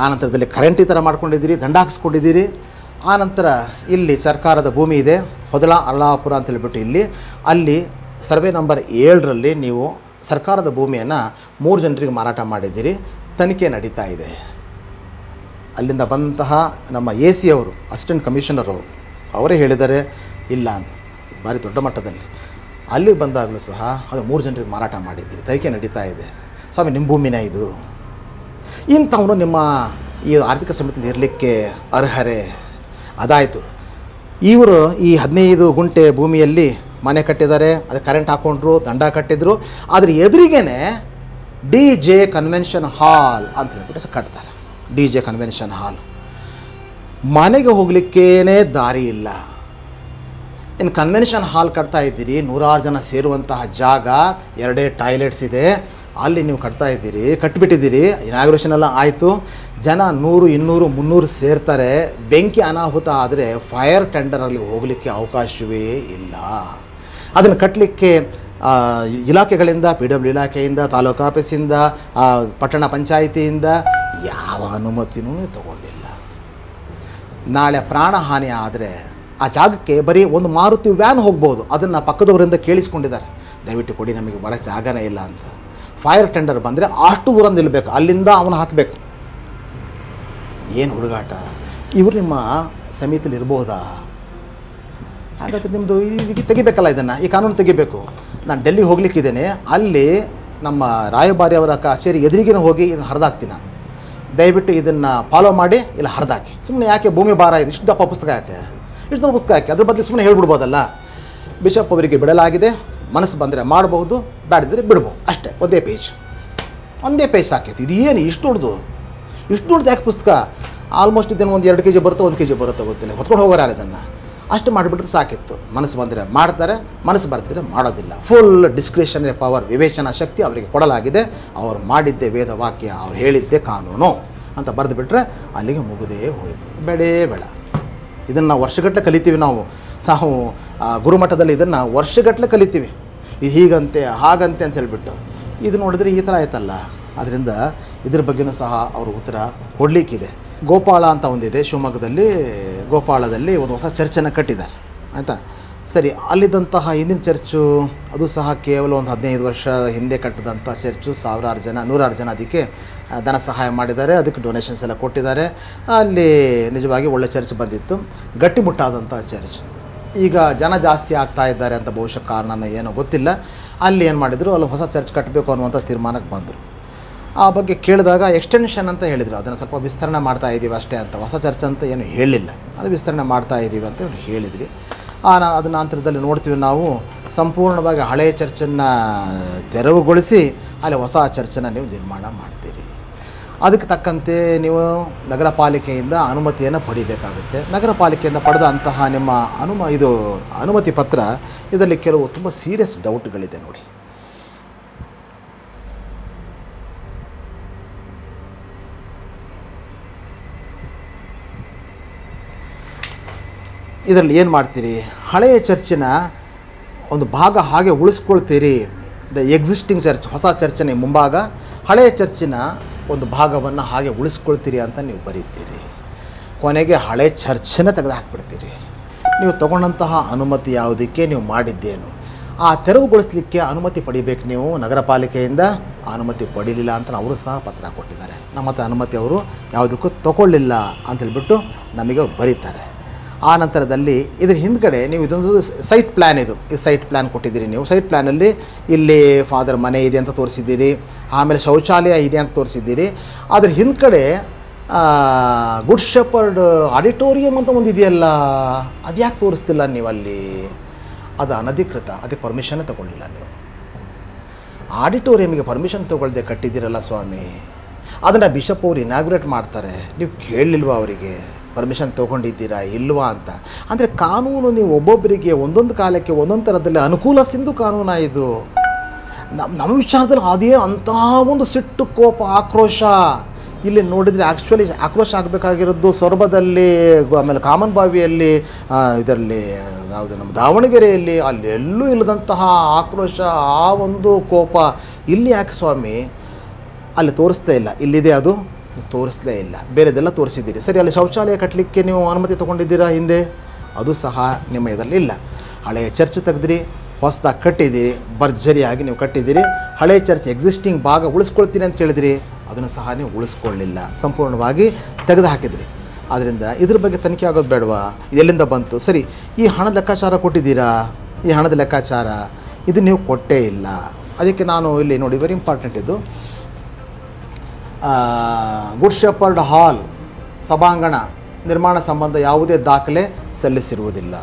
ಆನಂತರದಲ್ಲಿ ಕರೆಂಟ್ ಈ ಥರ ಮಾಡ್ಕೊಂಡಿದ್ದೀರಿ, ದಂಡ ಹಾಕಿಸ್ಕೊಂಡಿದ್ದೀರಿ. ಆನಂತರ ಇಲ್ಲಿ ಸರ್ಕಾರದ ಭೂಮಿ ಇದೆ, ಹೊದಳ ಅರಳಾಪುರ ಅಂತ ಹೇಳಿಬಿಟ್ಟು ಇಲ್ಲಿ, ಅಲ್ಲಿ ಸರ್ವೆ ನಂಬರ್ 7ರಲ್ಲಿ ನೀವು ಸರ್ಕಾರದ ಭೂಮಿಯನ್ನು 3 ಜನರಿಗೆ ಮಾರಾಟ ಮಾಡಿದ್ದೀರಿ. ತನಿಖೆ ನಡೀತಾ ಇದೆ. ಅಲ್ಲಿಂದ ಬಂತಹ ನಮ್ಮ ಎ ಸಿ ಅವರು, ಅಸಿಸ್ಟೆಂಟ್ ಕಮಿಷನರ್ ಅವರು, ಅವರೇ ಹೇಳಿದ್ದಾರೆ ಇಲ್ಲ ಅಂತ, ಭಾರಿ ದೊಡ್ಡ ಮಟ್ಟದಲ್ಲಿ. ಅಲ್ಲಿ ಬಂದಾಗಲೂ ಸಹ ಅದು 3 ಜನರಿಗೆ ಮಾರಾಟ ಮಾಡಿದ್ದೀರಿ, ತನಿಖೆ ನಡೀತಾ ಇದೆ, ಸ್ವಾಮಿ ನಿಮ್ಮ ಭೂಮಿನೇ ಇದು, ಇಂಥವನು ನಿಮ್ಮ ಈ ಆರ್ಥಿಕ ಸಮಿತಿಯಲ್ಲಿ ಇರಲಿಕ್ಕೆ ಅರ್ಹರೇ. ಅದಾಯಿತು. ಇವರು ಈ 15 ಗುಂಟೆ ಭೂಮಿಯಲ್ಲಿ ಮನೆ ಕಟ್ಟಿದ್ದಾರೆ, ಅದು ಕರೆಂಟ್ ಹಾಕ್ಕೊಂಡ್ರು, ದಂಡ ಕಟ್ಟಿದ್ರು. ಅದ್ರ ಎದುರಿಗೇ DJ ಕನ್ವೆನ್ಷನ್ ಹಾಲ್ ಅಂತ ಹೇಳ್ಬಿಟ್ಟು ಕಟ್ತಾರೆ. DJ convention hall. ಮನೆಗೆ ಹೋಗಲಿಕ್ಕೇನೆ ದಾರಿ ಇಲ್ಲ. ಇನ್ನು ಕನ್ವೆನ್ಷನ್ ಹಾಲ್ ಕಟ್ತಾ ಇದ್ದೀರಿ, 100 ಜನ ಸೇರುವಂತಹ ಜಾಗ, 2 ಟಾಯ್ಲೆಟ್ಸ್ ಇದೆ, ಅಲ್ಲಿ ನೀವು ಕಟ್ತಾ ಇದ್ದೀರಿ, ಕಟ್ಟಿಬಿಟ್ಟಿದ್ದೀರಿ. ಇನಾಗ್ರೇಷನ್ ಎಲ್ಲ ಆಯಿತು, ಜನ 100, 200, 300 ಸೇರ್ತಾರೆ. ಬೆಂಕಿ ಅನಾಹುತ ಆದರೆ ಫೈರ್ ಟೆಂಡರಲ್ಲಿ ಹೋಗಲಿಕ್ಕೆ ಅವಕಾಶವೇ ಇಲ್ಲ. ಅದನ್ನು ಕಟ್ಟಲಿಕ್ಕೆ ಇಲಾಖೆಗಳಿಂದ, PW ಇಲಾಖೆಯಿಂದ, ತಾಲೂಕು ಆಫೀಸಿಂದ, ಪಟ್ಟಣ ಪಂಚಾಯಿತಿಯಿಂದ ಯಾವ ಅನುಮತಿನೂ ತಗೊಂಡಿಲ್ಲ. ನಾಳೆ ಪ್ರಾಣಹಾನಿ ಆದರೆ ಆ ಜಾಗಕ್ಕೆ ಬರೀ ಒಂದು ಮಾರುತಿ ವ್ಯಾನ್ ಹೋಗ್ಬೋದು, ಅದನ್ನು ಪಕ್ಕದವರಿಂದ ಕೇಳಿಸ್ಕೊಂಡಿದ್ದಾರೆ, ದಯವಿಟ್ಟು ಕೊಡಿ ನಮಗೆ ಬರೋಕ್ಕೆ ಜಾಗನೇ ಇಲ್ಲ ಅಂತ. ಫೈರ್ ಟೆಂಡರ್ ಬಂದರೆ ಅಷ್ಟು ದೂರ ನಿಲ್ಲಬೇಕು, ಅಲ್ಲಿಂದ ಅವನು ಹಾಕಬೇಕು. ಏನು ಹುಡುಗಾಟ! ಇವರು ನಿಮ್ಮ ಸಮಿತಿಯಲ್ಲಿ ಇರ್ಬೋದಾ? ಹಾಗಾದರೆ ನಿಮ್ಮದು ಈಗ ತೆಗಿಬೇಕಲ್ಲ, ಇದನ್ನು ಈ ಕಾನೂನು ತೆಗಿಬೇಕು. ನಾನು ಡೆಲ್ಲಿಗೆ ಹೋಗ್ಲಿಕ್ಕಿದ್ದೇನೆ, ಅಲ್ಲಿ ನಮ್ಮ ರಾಯಭಾರಿ ಅವರ ಕಚೇರಿ ಎದುರಿಗಿನ ಹೋಗಿ ಇದನ್ನು ಹರಿದಾಕ್ತೀನಿ ನಾನು. ದಯವಿಟ್ಟು ಇದನ್ನು ಫಾಲೋ ಮಾಡಿ, ಇಲ್ಲ ಹರಿದಾಕಿ. ಸುಮ್ಮನೆ ಯಾಕೆ ಭೂಮಿ ಭಾರ ಇದೆ, ಇಷ್ಟು ದಪ್ಪ ಪುಸ್ತಕ ಯಾಕೆ, ಇಷ್ಟು ದಪ್ಪ ಪುಸ್ತಕ ಯಾಕೆ? ಅದ್ರ ಬದಲು ಸುಮ್ಮನೆ ಹೇಳ್ಬಿಡ್ಬೋದಲ್ಲ. ಬಿಷಪ್ ಅವರಿಗೆ ಬಿಡಲಾಗಿದೆ, ಮನಸ್ಸು ಬಂದರೆ ಮಾಡಬಹುದು, ಬೇಡಿದ್ರೆ ಬಿಡ್ಬೋದು, ಅಷ್ಟೇ. ಒಂದೇ ಪೇಜ್ ಸಾಕೈತಿ. ಇದು ಏನು ಇಷ್ಟು ದೊಡ್ಡದು ಯಾಕೆ ಪುಸ್ತಕ? ಆಲ್ಮೋಸ್ಟ್ ಇದನ್ನು ಒಂದು 2 kg ಬರುತ್ತೆ, 1 kg ಬರುತ್ತೆ, ಗೊತ್ತಿಲ್ಲ, ಹೊತ್ಕೊಂಡು ಹೋಗೋರು ಯಾರು ಇದನ್ನು. ಅಷ್ಟು ಮಾಡಿಬಿಟ್ರೆ ಸಾಕಿತ್ತು. ಮನಸ್ಸು ಬಂದರೆ ಮಾಡ್ತಾರೆ, ಮನಸ್ಸು ಬರ್ತಿದ್ರೆ ಮಾಡೋದಿಲ್ಲ. ಫುಲ್ ಡಿಸ್ಕ್ರಿಷನರಿ ಪವರ್, ವಿವೇಚನಾ ಶಕ್ತಿ ಅವರಿಗೆ ಕೊಡಲಾಗಿದೆ. ಅವರು ಮಾಡಿದ್ದೇ ವೇದ ವಾಕ್ಯ, ಅವ್ರು ಹೇಳಿದ್ದೇ ಕಾನೂನು ಅಂತ ಬರೆದು ಬಿಟ್ಟರೆ ಅಲ್ಲಿಗೆ ಮುಗಿದೇ ಹೋಯಿತು. ಬೇಡ. ಇದನ್ನು ವರ್ಷಗಟ್ಟಲೆ ಕಲಿತೀವಿ ನಾವು ಗುರುಮಠದಲ್ಲಿ ಇದನ್ನು ವರ್ಷಗಟ್ಟಲೆ ಕಲಿತೀವಿ. ಇದು ಹೀಗಂತೆ ಹಾಗಂತೆ ಅಂತ ಹೇಳಿಬಿಟ್ಟು. ಇದು ನೋಡಿದರೆ ಈ ಥರ ಆಯ್ತಲ್ಲ. ಆದ್ದರಿಂದ ಇದ್ರ ಬಗ್ಗೆಯೂ ಸಹ ಅವರು ಉತ್ತರ ಕೊಡಲಿಕ್ಕಿದೆ. ಗೋಪಾಳ ಅಂತ ಒಂದಿದೆ ಶಿವಮೊಗ್ಗದಲ್ಲಿ, ಗೋಪಾಳದಲ್ಲಿ ಒಂದು ಹೊಸ ಚರ್ಚನ್ನು ಕಟ್ಟಿದ್ದಾರೆ, ಆಯಿತಾ. ಸರಿ, ಅಲ್ಲಿದ್ದಂತಹ ಹಿಂದಿನ ಚರ್ಚು ಅದು ಸಹ ಕೇವಲ ಒಂದು 15 ವರ್ಷ ಹಿಂದೆ ಕಟ್ಟಿದಂಥ ಚರ್ಚು. 1,000 ಜನ 100 ಜನ ಅದಕ್ಕೆ ಧನ ಸಹಾಯ ಮಾಡಿದ್ದಾರೆ, ಅದಕ್ಕೆ ಡೊನೇಷನ್ಸ್ ಎಲ್ಲ ಕೊಟ್ಟಿದ್ದಾರೆ. ಅಲ್ಲಿ ನಿಜವಾಗಿ ಒಳ್ಳೆ ಚರ್ಚ್ ಬಂದಿತ್ತು, ಗಟ್ಟಿಮುಟ್ಟಾದಂಥ ಚರ್ಚ್. ಈಗ ಜನ ಜಾಸ್ತಿ ಆಗ್ತಾ ಇದ್ದಾರೆ ಅಂತ ಬಹುಶಃ ಕಾರಣನೋ ಏನೋ ಗೊತ್ತಿಲ್ಲ. ಅಲ್ಲಿ ಏನು ಮಾಡಿದರು, ಅಲ್ಲಿ ಹೊಸ ಚರ್ಚ್ ಕಟ್ಟಬೇಕು ಅನ್ನುವಂಥ ತೀರ್ಮಾನಕ್ಕೆ ಬಂದರು. ಆ ಬಗ್ಗೆ ಕೇಳಿದಾಗ ಎಕ್ಸ್ಟೆನ್ಷನ್ ಅಂತ ಹೇಳಿದರು, ಅದನ್ನು ಸ್ವಲ್ಪ ವಿಸ್ತರಣೆ ಮಾಡ್ತಾ ಇದ್ದೀವಿ ಅಷ್ಟೇ ಅಂತ. ಹೊಸ ಚರ್ಚ್ ಅಂತ ಏನು ಹೇಳಿಲ್ಲ, ಅದು ವಿಸ್ತರಣೆ ಮಾಡ್ತಾ ಇದ್ದೀವಿ ಅಂತ ಹೇಳಿದ್ರಿ. ಅದರ ನಂತರದಲ್ಲಿ ನೋಡ್ತೀವಿ ನಾವು, ಸಂಪೂರ್ಣವಾಗಿ ಹಳೆಯ ಚರ್ಚನ್ನು ತೆರವುಗೊಳಿಸಿ ಅಲ್ಲಿ ಹೊಸ ಚರ್ಚನ್ನು ನೀವು ನಿರ್ಮಾಣ ಮಾಡ್ತೀರಿ. ಅದಕ್ಕೆ ತಕ್ಕಂತೆ ನೀವು ನಗರ ಪಾಲಿಕೆಯಿಂದ ಅನುಮತಿಯನ್ನು ಪಡಿಬೇಕಾಗುತ್ತೆ. ನಗರ ಪಾಲಿಕೆಯಿಂದ ಪಡೆದ ಅಂತಹ ನಿಮ್ಮ ಅನುಮತಿ ಪತ್ರ, ಇದರಲ್ಲಿ ಕೆಲವು ತುಂಬ ಸೀರಿಯಸ್ ಡೌಟ್ಗಳಿದೆ ನೋಡಿ. ಇದರಲ್ಲಿ ಏನು ಮಾಡ್ತೀರಿ, ಹಳೆಯ ಚರ್ಚಿನ ಒಂದು ಭಾಗ ಹಾಗೆ ಉಳಿಸ್ಕೊಳ್ತೀರಿ. ಎಕ್ಸಿಸ್ಟಿಂಗ್ ಚರ್ಚ್, ಹೊಸ ಚರ್ಚಿನ ಮುಂಭಾಗ, ಹಳೆಯ ಚರ್ಚಿನ ಒಂದು ಭಾಗವನ್ನು ಹಾಗೆ ಉಳಿಸ್ಕೊಳ್ತೀರಿ ಅಂತ ನೀವು ಬರೀತೀರಿ. ಕೊನೆಗೆ ಹಳೆ ಚರ್ಚನ್ನ ತೆಗೆದು ಹಾಕ್ಬಿಡ್ತೀರಿ. ನೀವು ತಗೊಂಡಂತಹ ಅನುಮತಿ ಯಾವುದಕ್ಕೆ, ನೀವು ಮಾಡಿದ್ದೇನು, ಆ ತೆರವುಗೊಳಿಸಲಿಕ್ಕೆ ಅನುಮತಿ ಪಡಿಬೇಕು ನೀವು ನಗರ ಪಾಲಿಕೆಯಿಂದ. ಅನುಮತಿ ಪಡೀಲಿಲ್ಲ ಅಂತ ಅವರು ಸಹ ಪತ್ರ ಕೊಟ್ಟಿದ್ದಾರೆ. ನಮ್ಮ ಹತ್ರ ಅನುಮತಿ ಅವರು ಯಾವುದಕ್ಕೂ ತಗೊಳ್ಳಿಲ್ಲ ಅಂತೇಳ್ಬಿಟ್ಟು ನಮಗೆ ಬರೀತಾರೆ. ಆ ನಂತರದಲ್ಲಿ ಇದ್ರ ಹಿಂದ್ಗಡೆ ನೀವು ಇದೊಂದು ಸೈಟ್ ಪ್ಲ್ಯಾನ್, ಇದು ಸೈಟ್ ಪ್ಲ್ಯಾನ್ ಕೊಟ್ಟಿದ್ದೀರಿ ನೀವು. ಸೈಟ್ ಪ್ಲ್ಯಾನಲ್ಲಿ ಇಲ್ಲಿ ಫಾದರ್ ಮನೆ ಇದೆ ಅಂತ ತೋರಿಸಿದ್ದೀರಿ, ಆಮೇಲೆ ಶೌಚಾಲಯ ಇದೆ ಅಂತ ತೋರಿಸಿದ್ದೀರಿ. ಅದ್ರ ಹಿಂದ್ಗಡೆ ಗುಡ್ ಶೆಪರ್ಡ್ ಆಡಿಟೋರಿಯಂ ಅಂತ ಒಂದು ಇದೆಯಲ್ಲ, ಅದು ಯಾಕೆ ತೋರಿಸ್ತಿಲ್ಲ ನೀವು ಅಲ್ಲಿ? ಅದು ಅನಧಿಕೃತ, ಅದಕ್ಕೆ ಪರ್ಮಿಷನ್ ತಗೊಳ್ಳಿಲ್ಲ ನೀವು. ಆಡಿಟೋರಿಯಮಿಗೆ ಪರ್ಮಿಷನ್ ತೊಗೊಳ್ದೆ ಕಟ್ಟಿದ್ದೀರಲ್ಲ ಸ್ವಾಮಿ, ಅದನ್ನು ಬಿಷಪ್ ಅವರು ಇನಾಗ್ರೇಟ್ ಮಾಡ್ತಾರೆ, ನೀವು ಕೇಳಲಿಲ್ವಾ ಅವರಿಗೆ ಪರ್ಮಿಷನ್ ತೊಗೊಂಡಿದ್ದೀರಾ ಇಲ್ವಾ ಅಂತ? ಅಂದರೆ ಕಾನೂನು ನೀವು ಒಬ್ಬೊಬ್ಬರಿಗೆ ಒಂದೊಂದು ಕಾಲಕ್ಕೆ ಒಂದೊಂದು ಥರದಲ್ಲಿ ಅನುಕೂಲ ಸಿಂಧು ಕಾನೂನ ಇದು. ನಮ್ಮ ವಿಚಾರದಲ್ಲಿ ಅದೇ ಅಂತಹ ಒಂದು ಸಿಟ್ಟು, ಕೋಪ, ಆಕ್ರೋಶ. ಇಲ್ಲಿ ನೋಡಿದರೆ ಆ್ಯಕ್ಚುಲಿ ಆಕ್ರೋಶ ಆಗಬೇಕಾಗಿರೋದು ಸೊರಬದಲ್ಲಿ, ಆಮೇಲೆ ಕಾಮನ್ ಬಾವಿಯಲ್ಲಿ, ಇದರಲ್ಲಿ ಯಾವುದು ನಮ್ಮ ದಾವಣಗೆರೆಯಲ್ಲಿ, ಅಲ್ಲೆಲ್ಲೂ ಇಲ್ಲದಂತಹ ಆಕ್ರೋಶ, ಆ ಒಂದು ಕೋಪ ಇಲ್ಲಿ ಯಾಕೆ ಸ್ವಾಮಿ? ಅಲ್ಲಿ ತೋರಿಸ್ತಾ ಇಲ್ಲ, ಇಲ್ಲಿದೆ ಅದು ತೋರಿಸಲೇ ಇಲ್ಲ, ಬೇರೆದೆಲ್ಲ ತೋರಿಸಿದ್ದೀರಿ. ಸರಿ, ಅಲ್ಲಿ ಶೌಚಾಲಯ ಕಟ್ಟಲಿಕ್ಕೆ ನೀವು ಅನುಮತಿ ತೊಗೊಂಡಿದ್ದೀರಾ ಹಿಂದೆ? ಅದು ಸಹ ನಿಮ್ಮ ಇದರಲ್ಲಿ ಇಲ್ಲ. ಹಳೆಯ ಚರ್ಚ್ ತೆಗೆದ್ರಿ, ಹೊಸದಾಗಿ ಕಟ್ಟಿದ್ದೀರಿ, ಭರ್ಜರಿಯಾಗಿ ನೀವು ಕಟ್ಟಿದ್ದೀರಿ. ಹಳೆಯ ಚರ್ಚ್ ಎಕ್ಸಿಸ್ಟಿಂಗ್ ಭಾಗ ಉಳಿಸ್ಕೊಳ್ತೀನಿ ಅಂತ ಹೇಳಿದಿರಿ, ಅದನ್ನು ಸಹ ನೀವು ಉಳಿಸ್ಕೊಳ್ಳಿಲ್ಲ. ಸಂಪೂರ್ಣವಾಗಿ ತೆಗೆದು ಹಾಕಿದ್ರಿ. ಆದ್ದರಿಂದ ಇದ್ರ ಬಗ್ಗೆ ತನಿಖೆ ಆಗೋದು ಬೇಡವಾ? ಎಲ್ಲಿಂದ ಬಂತು? ಸರಿ, ಈ ಹಣದ ಲೆಕ್ಕಾಚಾರ ಕೊಟ್ಟಿದ್ದೀರಾ? ಈ ಹಣದ ಲೆಕ್ಕಾಚಾರ ಇದು ನೀವು ಕೊಟ್ಟೇ ಇಲ್ಲ. ಅದಕ್ಕೆ ನಾನು ಇಲ್ಲಿ ನೋಡಿ, ವೆರಿ ಇಂಪಾರ್ಟೆಂಟ್ ಇದು, ಗುಡ್ ಶೆಪರ್ಡ್ ಹಾಲ್ ಸಭಾಂಗಣ ನಿರ್ಮಾಣ ಸಂಬಂಧ ಯಾವುದೇ ದಾಖಲೆ ಸಲ್ಲಿಸಿರುವುದಿಲ್ಲ.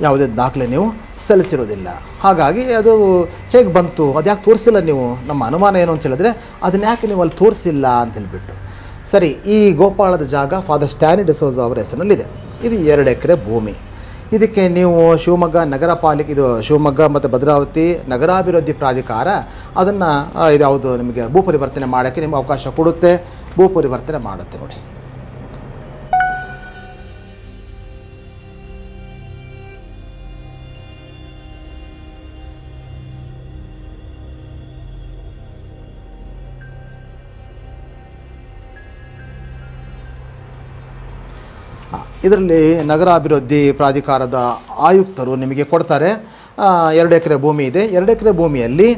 ಯಾವುದೇ ದಾಖಲೆ ನೀವು ಸಲ್ಲಿಸಿರೋದಿಲ್ಲ. ಹಾಗಾಗಿ ಅದು ಹೇಗೆ ಬಂತು, ಅದು ಯಾಕೆ ತೋರಿಸಿಲ್ಲ ನೀವು? ನಮ್ಮ ಅನುಮಾನ ಏನು ಅಂತ ಹೇಳಿದ್ರೆ, ಅದನ್ನ ಯಾಕೆ ನೀವು ಅಲ್ಲಿ ತೋರಿಸಿಲ್ಲ ಅಂತ ಹೇಳಿಬಿಟ್ಟು. ಸರಿ, ಈ ಗೋಪಾಳದ ಜಾಗ ಫಾದರ್ ಸ್ಟ್ಯಾನಿ ಡಿಸೋಜ ಅವರ ಹೆಸರಿನಲ್ಲಿದೆ. ಇದು 2 ಎಕರೆ ಭೂಮಿ. ಇದಕ್ಕೆ ನೀವು ಶಿವಮೊಗ್ಗ ನಗರ ಪಾಲಿಕೆ, ಇದು ಶಿವಮೊಗ್ಗ ಮತ್ತು ಭದ್ರಾವತಿ ನಗರಾಭಿವೃದ್ಧಿ ಪ್ರಾಧಿಕಾರ ಅದನ್ನು ಇದು ಯಾವುದು ನಿಮಗೆ ಭೂ ಪರಿವರ್ತನೆ ಮಾಡೋಕ್ಕೆ ನಿಮಗೆ ಅವಕಾಶ ಕೊಡುತ್ತೆ, ಭೂ ಪರಿವರ್ತನೆ ಮಾಡುತ್ತೆ. ನೋಡಿ, ಇದರಲ್ಲಿ ನಗರಾಭಿವೃದ್ಧಿ ಪ್ರಾಧಿಕಾರದ ಆಯುಕ್ತರು ನಿಮಗೆ ಕೊಡ್ತಾರೆ. 2 ಎಕರೆ ಭೂಮಿ ಇದೆ. 2 ಎಕರೆ ಭೂಮಿಯಲ್ಲಿ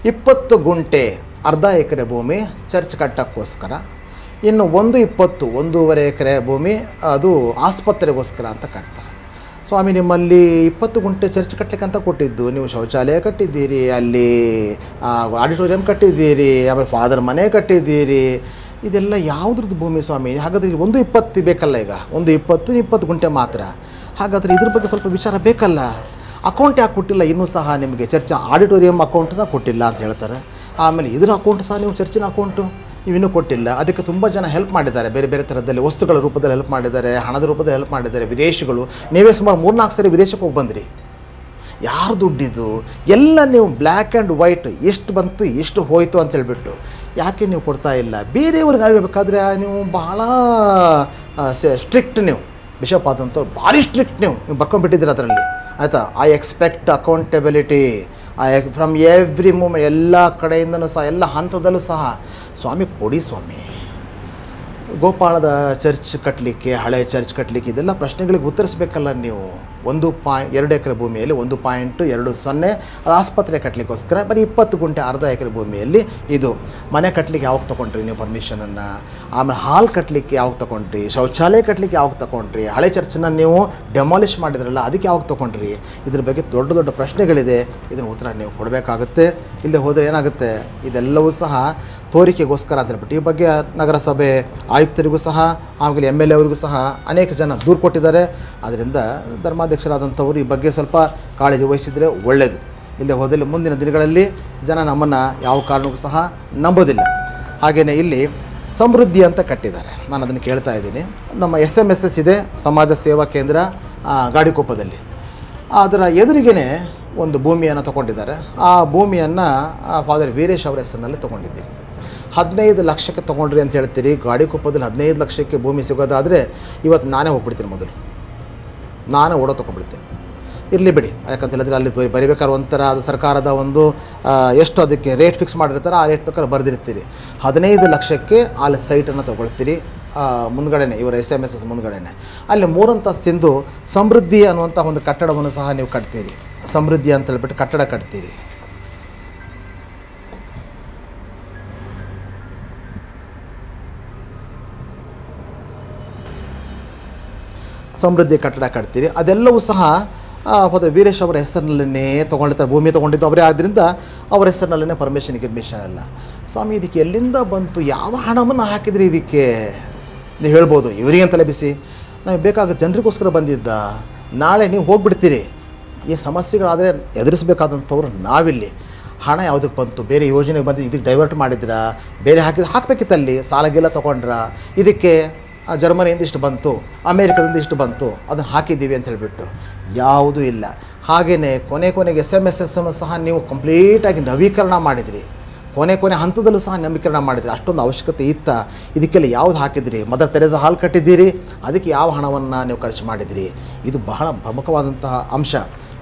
20 ಗುಂಟೆ, ಅರ್ಧ ಎಕರೆ ಭೂಮಿ ಚರ್ಚ್ ಕಟ್ಟೋಕ್ಕೋಸ್ಕರ, ಇನ್ನು 1.5 ಎಕರೆ ಭೂಮಿ ಅದು ಆಸ್ಪತ್ರೆಗೋಸ್ಕರ ಅಂತ ಕಟ್ತಾರೆ. ಸ್ವಾಮಿ, ನಿಮ್ಮಲ್ಲಿ 20 ಗುಂಟೆ ಚರ್ಚ್ ಕಟ್ಟಲಿಕ್ಕೆ ಅಂತ ಕೊಟ್ಟಿದ್ದು, ನೀವು ಶೌಚಾಲಯ ಕಟ್ಟಿದ್ದೀರಿ, ಅಲ್ಲಿ ಆಡಿಟೋರಿಯಂ ಕಟ್ಟಿದ್ದೀರಿ, ಆಮೇಲೆ ಫಾದರ್ ಮನೆ ಕಟ್ಟಿದ್ದೀರಿ, ಇದೆಲ್ಲ ಯಾವುದ್ರದ್ದು ಭೂಮಿ ಸ್ವಾಮಿ? ಹಾಗಾದರೆ 1.20 ಬೇಕಲ್ಲ, ಈಗ 1.20 ಗುಂಟೆ ಮಾತ್ರ. ಹಾಗಾದರೆ ಇದ್ರ ಬಗ್ಗೆ ಸ್ವಲ್ಪ ವಿಚಾರ ಬೇಕಲ್ಲ. ಅಕೌಂಟ್ ಯಾಕೆ ಕೊಟ್ಟಿಲ್ಲ ಇನ್ನೂ ಸಹ ನಿಮಗೆ? ಚರ್ಚ್ ಆಡಿಟೋರಿಯಂ ಅಕೌಂಟ್ ಸಹ ಕೊಟ್ಟಿಲ್ಲ ಅಂತ ಹೇಳ್ತಾರೆ. ಆಮೇಲೆ ಇದರ ಅಕೌಂಟ್ ಸಹ ನೀವು ಚರ್ಚಿನ ಅಕೌಂಟು ನೀವಿನ್ನೂ ಕೊಟ್ಟಿಲ್ಲ. ಅದಕ್ಕೆ ತುಂಬ ಜನ ಹೆಲ್ಪ್ ಮಾಡಿದ್ದಾರೆ, ಬೇರೆ ಬೇರೆ ಥರದಲ್ಲಿ ವಸ್ತುಗಳ ರೂಪದಲ್ಲಿ ಹೆಲ್ಪ್ ಮಾಡಿದ್ದಾರೆ, ಹಣದ ರೂಪದಲ್ಲಿ ಹೆಲ್ಪ್ ಮಾಡಿದ್ದಾರೆ ವಿದೇಶಿಗಳು. ನೀವೇ ಸುಮಾರು 3-4 ಸರಿ ವಿದೇಶಕ್ಕೆ ಹೋಗಿ ಬಂದ್ರಿ. ಯಾರು ದುಡ್ಡಿದು ಎಲ್ಲ ನೀವು ಬ್ಲ್ಯಾಕ್ ಆ್ಯಂಡ್ ವೈಟ್ ಎಷ್ಟು ಬಂತು ಎಷ್ಟು ಹೋಯಿತು ಅಂತ ಹೇಳ್ಬಿಟ್ಟು ಯಾಕೆ ನೀವು ಕೊಡ್ತಾ ಇಲ್ಲ? ಬೇರೆಯವ್ರಿಗೆ ಆಗಬೇಕಾದ್ರೆ ನೀವು ಬಹಳ ಸ್ಟ್ರಿಕ್ಟ್, ನೀವು ಬಿಷಪ್ ಆದಂಥವ್ರು ಭಾರಿ ಸ್ಟ್ರಿಕ್ಟ್, ನೀವು ಬರ್ಕೊಂಡ್ಬಿಟ್ಟಿದ್ದೀರ ಅದರಲ್ಲಿ, ಆಯಿತಾ? I expect accountability from every moment, ಎಲ್ಲ ಕಡೆಯಿಂದನೂ ಸಹ, ಎಲ್ಲ ಹಂತದಲ್ಲೂ ಸಹ. ಸ್ವಾಮಿ ಕೊಡಿ ಸ್ವಾಮಿ. ಗೋಪಾಳದ ಚರ್ಚ್ ಕಟ್ಟಲಿಕ್ಕೆ, ಹಳೆ ಚರ್ಚ್ ಕಟ್ಟಲಿಕ್ಕೆ ಇದೆಲ್ಲ ಪ್ರಶ್ನೆಗಳಿಗೆ ಉತ್ತರಿಸಬೇಕಲ್ಲ ನೀವು. 2 ಎಕರೆ ಭೂಮಿಯಲ್ಲಿ 1.20 ಅದು ಆಸ್ಪತ್ರೆ ಕಟ್ಟಲಿಕ್ಕೋಸ್ಕರ, ಬರೀ 20 ಗುಂಟೆ ಅರ್ಧ ಎಕರೆ ಭೂಮಿಯಲ್ಲಿ ಇದು ಮನೆ ಕಟ್ಟಲಿಕ್ಕೆ ಯಾವಾಗ ತೊಗೊಂಡ್ರಿ ನೀವು ಪರ್ಮಿಷನನ್ನು? ಆಮೇಲೆ ಹಾಲ್ ಕಟ್ಟಲಿಕ್ಕೆ ಯಾವಾಗ ತೊಗೊಂಡ್ರಿ? ಶೌಚಾಲಯ ಕಟ್ಟಲಿಕ್ಕೆ ಯಾವಾಗ ತೊಗೊಂಡ್ರಿ? ಹಳೆ ಚರ್ಚನ್ನು ನೀವು ಡೆಮಾಲಿಷ್ ಮಾಡಿದ್ರಲ್ಲ, ಅದಕ್ಕೆ ಯಾವಾಗ ತೊಗೊಂಡ್ರಿ? ಇದ್ರ ಬಗ್ಗೆ ದೊಡ್ಡ ದೊಡ್ಡ ಪ್ರಶ್ನೆಗಳಿದೆ. ಇದನ್ನು ಉತ್ತರ ನೀವು ಕೊಡಬೇಕಾಗುತ್ತೆ. ಇಲ್ಲದೆ ಹೋದರೆ ಏನಾಗುತ್ತೆ, ಇದೆಲ್ಲವೂ ಸಹ ತೋರಿಕೆಗೋಸ್ಕರ ಅಂತ ಹೇಳ್ಬಿಟ್ಟು ಈ ಬಗ್ಗೆ ನಗರಸಭೆ ಆಯುಕ್ತರಿಗೂ ಸಹ, ಆಮೇಲೆ MLA ಅವರಿಗೂ ಸಹ ಅನೇಕ ಜನ ದೂರು ಕೊಟ್ಟಿದ್ದಾರೆ. ಆದ್ದರಿಂದ ಧರ್ಮಾಧ್ಯಕ್ಷರಾದಂಥವರು ಈ ಬಗ್ಗೆ ಸ್ವಲ್ಪ ಕಾಳಜಿ ವಹಿಸಿದರೆ ಒಳ್ಳೆಯದು. ಇಲ್ಲದೆ ಹೋದಲ್ಲಿ ಮುಂದಿನ ದಿನಗಳಲ್ಲಿ ಜನ ನಮ್ಮನ್ನು ಯಾವ ಕಾರಣಕ್ಕೂ ಸಹ ನಂಬೋದಿಲ್ಲ. ಹಾಗೆಯೇ ಇಲ್ಲಿ ಸಮೃದ್ಧಿ ಅಂತ ಕಟ್ಟಿದ್ದಾರೆ. ನಾನು ಅದನ್ನು ಕೇಳ್ತಾ ಇದ್ದೀನಿ. ನಮ್ಮ SMSS ಇದೆ, ಸಮಾಜ ಸೇವಾ ಕೇಂದ್ರ ಗಾಡಿಕೊಪ್ಪದಲ್ಲಿ. ಅದರ ಎದುರಿಗೇ ಒಂದು ಭೂಮಿಯನ್ನು ತೊಗೊಂಡಿದ್ದಾರೆ. ಆ ಭೂಮಿಯನ್ನು ಫಾದರ್ ವೀರೇಶ್ ಅವರ ಹೆಸರಿನಲ್ಲಿ ತೊಗೊಂಡಿದ್ದೀರಿ. 15 ಲಕ್ಷಕ್ಕೆ ತೊಗೊಂಡ್ರಿ ಅಂತ ಹೇಳ್ತೀರಿ. ಗಾಡಿಕೊಪ್ಪದಲ್ಲಿ 15 ಲಕ್ಷಕ್ಕೆ ಭೂಮಿ ಸಿಗೋದಾದರೆ ಇವತ್ತು ನಾನೇ ಹೋಗ್ಬಿಡ್ತೀನಿ, ಮೊದಲು ನಾನೇ ಓಡೋ ತೊಗೊಂಡ್ಬಿಡ್ತೀನಿ. ಇರಲಿ ಬಿಡಿ, ಯಾಕಂತ ಹೇಳಿದ್ರೆ ಅಲ್ಲಿ ಬರಿಬೇಕಾದ್ರೆ ಒಂಥರ ಅದು ಸರ್ಕಾರದ ಒಂದು ಎಷ್ಟು ಅದಕ್ಕೆ ರೇಟ್ ಫಿಕ್ಸ್ ಮಾಡಿರ್ತಾರೆ, ಆ ರೇಟ್ ಬೇಕಾದ್ರೆ ಬರೆದಿರ್ತೀರಿ. 15 ಲಕ್ಷಕ್ಕೆ ಅಲ್ಲಿ ಸೈಟನ್ನು ತೊಗೊಳ್ತೀರಿ. ಮುಂದ್ಗಡೆನೆ ಇವರ SMSS ಮುಂದ್ಗಡೆನೆ ಅಲ್ಲಿ 3 ಅಂತಸ್ತಿಂದು ಸಮೃದ್ಧಿ ಅನ್ನುವಂಥ ಒಂದು ಕಟ್ಟಡವನ್ನು ಸಹ ನೀವು ಕಟ್ತೀರಿ. ಸಮೃದ್ಧಿ ಅಂತ ಹೇಳ್ಬಿಟ್ಟು ಕಟ್ಟಡ ಕಟ್ತೀರಿ. ಸಮೃದ್ಧಿ ಕಟ್ಟಡ ಕಟ್ತೀರಿ. ಅದೆಲ್ಲವೂ ಸಹ ಫಾದರ್ ವೀರೇಶ್ ಅವರ ಹೆಸರಿನಲ್ಲೇ ತೊಗೊಂಡಿರ್ತಾರೆ. ಭೂಮಿ ತೊಗೊಂಡಿದ್ದು ಅವರೇ, ಆದ್ದರಿಂದ ಅವರ ಹೆಸರಿನಲ್ಲೇ ಪರ್ಮಿಷನ್ ಗಿರ್ಮಿಷನ್ ಎಲ್ಲ. ಸ್ವಾಮಿ, ಇದಕ್ಕೆ ಎಲ್ಲಿಂದ ಬಂತು? ಯಾವ ಹಣವನ್ನು ಹಾಕಿದ್ರಿ ಇದಕ್ಕೆ? ನೀವು ಹೇಳ್ಬೋದು, ಇವರಿಗೆ ಅಂತಲೇ ಬಿಸಿ, ನಾವು ಬೇಕಾದ ಜನರಿಗೋಸ್ಕರ ಬಂದಿದ್ದ. ನಾಳೆ ನೀವು ಹೋಗಿಬಿಡ್ತೀರಿ. ಈ ಸಮಸ್ಯೆಗಳಾದರೆ ಎದುರಿಸಬೇಕಾದಂಥವ್ರು ನಾವಿಲ್ಲಿ. ಹಣ ಯಾವುದಕ್ಕೆ ಬಂತು? ಬೇರೆ ಯೋಜನೆಗೆ ಬಂದು ಇದಕ್ಕೆ ಡೈವರ್ಟ್ ಮಾಡಿದ್ರಾ? ಬೇರೆ ಹಾಕಬೇಕಿತ್ತಲ್ಲಿ, ಸಾಲಗೆಲ್ಲ ತೊಗೊಂಡ್ರ? ಇದಕ್ಕೆ ಜರ್ಮನಿಯಿಂದ ಇಷ್ಟು ಬಂತು, ಅಮೇರಿಕದಿಂದ ಇಷ್ಟು ಬಂತು, ಅದನ್ನು ಹಾಕಿದ್ದೀವಿ ಅಂತ ಹೇಳಿಬಿಟ್ಟು ಯಾವುದೂ ಇಲ್ಲ. ಹಾಗೆಯೇ ಕೊನೆಗೆ SMSS ಅನ್ನು ಸಹ ನೀವು ಕಂಪ್ಲೀಟಾಗಿ ನವೀಕರಣ ಮಾಡಿದಿರಿ. ಕೊನೆ ಹಂತದಲ್ಲೂ ಸಹ ನವೀಕರಣ ಮಾಡಿದ್ರಿ. ಅಷ್ಟೊಂದು ಅವಶ್ಯಕತೆ ಇತ್ತ? ಇದಕ್ಕೆಲ್ಲ ಯಾವುದು ಹಾಕಿದಿರಿ? ಮದರ್ ತೆರೇಸಾ ಹಾಲ್ ಕಟ್ಟಿದ್ದೀರಿ, ಅದಕ್ಕೆ ಯಾವ ಹಣವನ್ನು ನೀವು ಖರ್ಚು ಮಾಡಿದಿರಿ? ಇದು ಬಹಳ ಪ್ರಮುಖವಾದಂತಹ ಅಂಶ.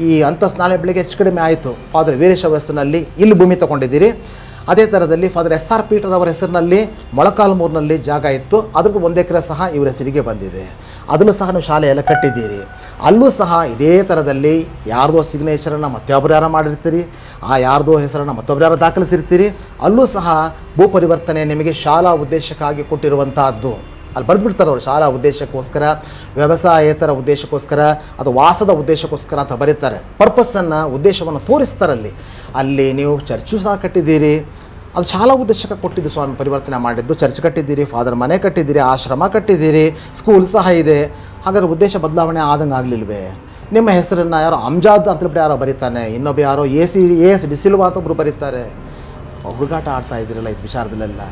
ಈ ಅಂತಸ್ತು ನಾಳೆ ಬೆಳಗ್ಗೆ ಹೆಚ್ಚು ಕಡಿಮೆ ಆಯಿತು, ಫಾದರ್ ವೀರೇಶ್ ಅವರ ಹೆಸರಿನಲ್ಲಿ ಇಲ್ಲಿ ಭೂಮಿ ತೊಗೊಂಡಿದ್ದೀರಿ. ಅದೇ ಥರದಲ್ಲಿ ಫಾದರ್ SR ಪೀಟರ್ ಅವರ ಹೆಸರಿನಲ್ಲಿ ಮೊಳಕಾಲ್ಮೂರಿನಲ್ಲಿ ಜಾಗ ಇತ್ತು, ಅದ್ರದ್ದು 1 ಎಕರೆ ಸಹ ಇವರ ಹೆಸರಿಗೆ ಬಂದಿದೆ. ಅದನ್ನು ಸಹ ನೀವು ಶಾಲೆ ಎಲ್ಲ ಕಟ್ಟಿದ್ದೀರಿ. ಅಲ್ಲೂ ಸಹ ಇದೇ ಥರದಲ್ಲಿ ಯಾರ್ದೋ ಸಿಗ್ನೇಚರನ್ನು ಮತ್ತೊಬ್ಬರು ಯಾರೋ ಮಾಡಿರ್ತೀರಿ, ಆ ಯಾರ್ದೋ ಹೆಸರನ್ನು ಮತ್ತೊಬ್ಬರು ಯಾರೋ ದಾಖಲಿಸಿರ್ತೀರಿ. ಅಲ್ಲೂ ಸಹ ಭೂ ಪರಿವರ್ತನೆ ನಿಮಗೆ ಶಾಲಾ ಉದ್ದೇಶಕ್ಕಾಗಿ ಕೊಟ್ಟಿರುವಂತಹದ್ದು ಅಲ್ಲಿ ಬರೆದ್ಬಿಡ್ತಾರೆ ಅವರು. ಶಾಲಾ ಉದ್ದೇಶಕ್ಕೋಸ್ಕರ, ವ್ಯವಸಾಯೇತರ ಉದ್ದೇಶಕ್ಕೋಸ್ಕರ ಅಥವಾ ವಾಸದ ಉದ್ದೇಶಕ್ಕೋಸ್ಕರ ಅಂತ ಬರೀತಾರೆ. ಪರ್ಪಸ್ಸನ್ನು, ಉದ್ದೇಶವನ್ನು ತೋರಿಸ್ತಾರಲ್ಲಿ. ಅಲ್ಲಿ ನೀವು ಚರ್ಚು ಸಹ ಕಟ್ಟಿದ್ದೀರಿ, ಅದು ಶಾಲಾ ಉದ್ದೇಶಕ್ಕೆ ಕೊಟ್ಟಿದ್ದು ಸ್ವಾಮಿ ಪರಿವರ್ತನೆ ಮಾಡಿದ್ದು. ಚರ್ಚ್ ಕಟ್ಟಿದ್ದೀರಿ, ಫಾದರ್ ಮನೆ ಕಟ್ಟಿದ್ದೀರಿ, ಆಶ್ರಮ ಕಟ್ಟಿದ್ದೀರಿ, ಸ್ಕೂಲ್ ಸಹ ಇದೆ. ಹಾಗಾದ್ರೆ ಉದ್ದೇಶ ಬದಲಾವಣೆ ಆದಂಗೆ ಆಗಲಿಲ್ವೇ? ನಿಮ್ಮ ಹೆಸರನ್ನು ಯಾರೋ ಅಮ್ಜಾದ್ ಅಂತೇಳ್ಬಿಟ್ಟು ಯಾರೋ ಬರೀತಾನೆ, ಇನ್ನೊಬ್ಬ ಯಾರೋ AS ಡಿಸಿಲ್ವಾ ಅಂತ ಒಬ್ಬರು ಬರೀತಾರೆ. ಹುಡುಗಾಟ ಆಡ್ತಾ ಇದ್ದೀರಲ್ಲ ಇದು ವಿಚಾರದಲ್ಲೆಲ್ಲ.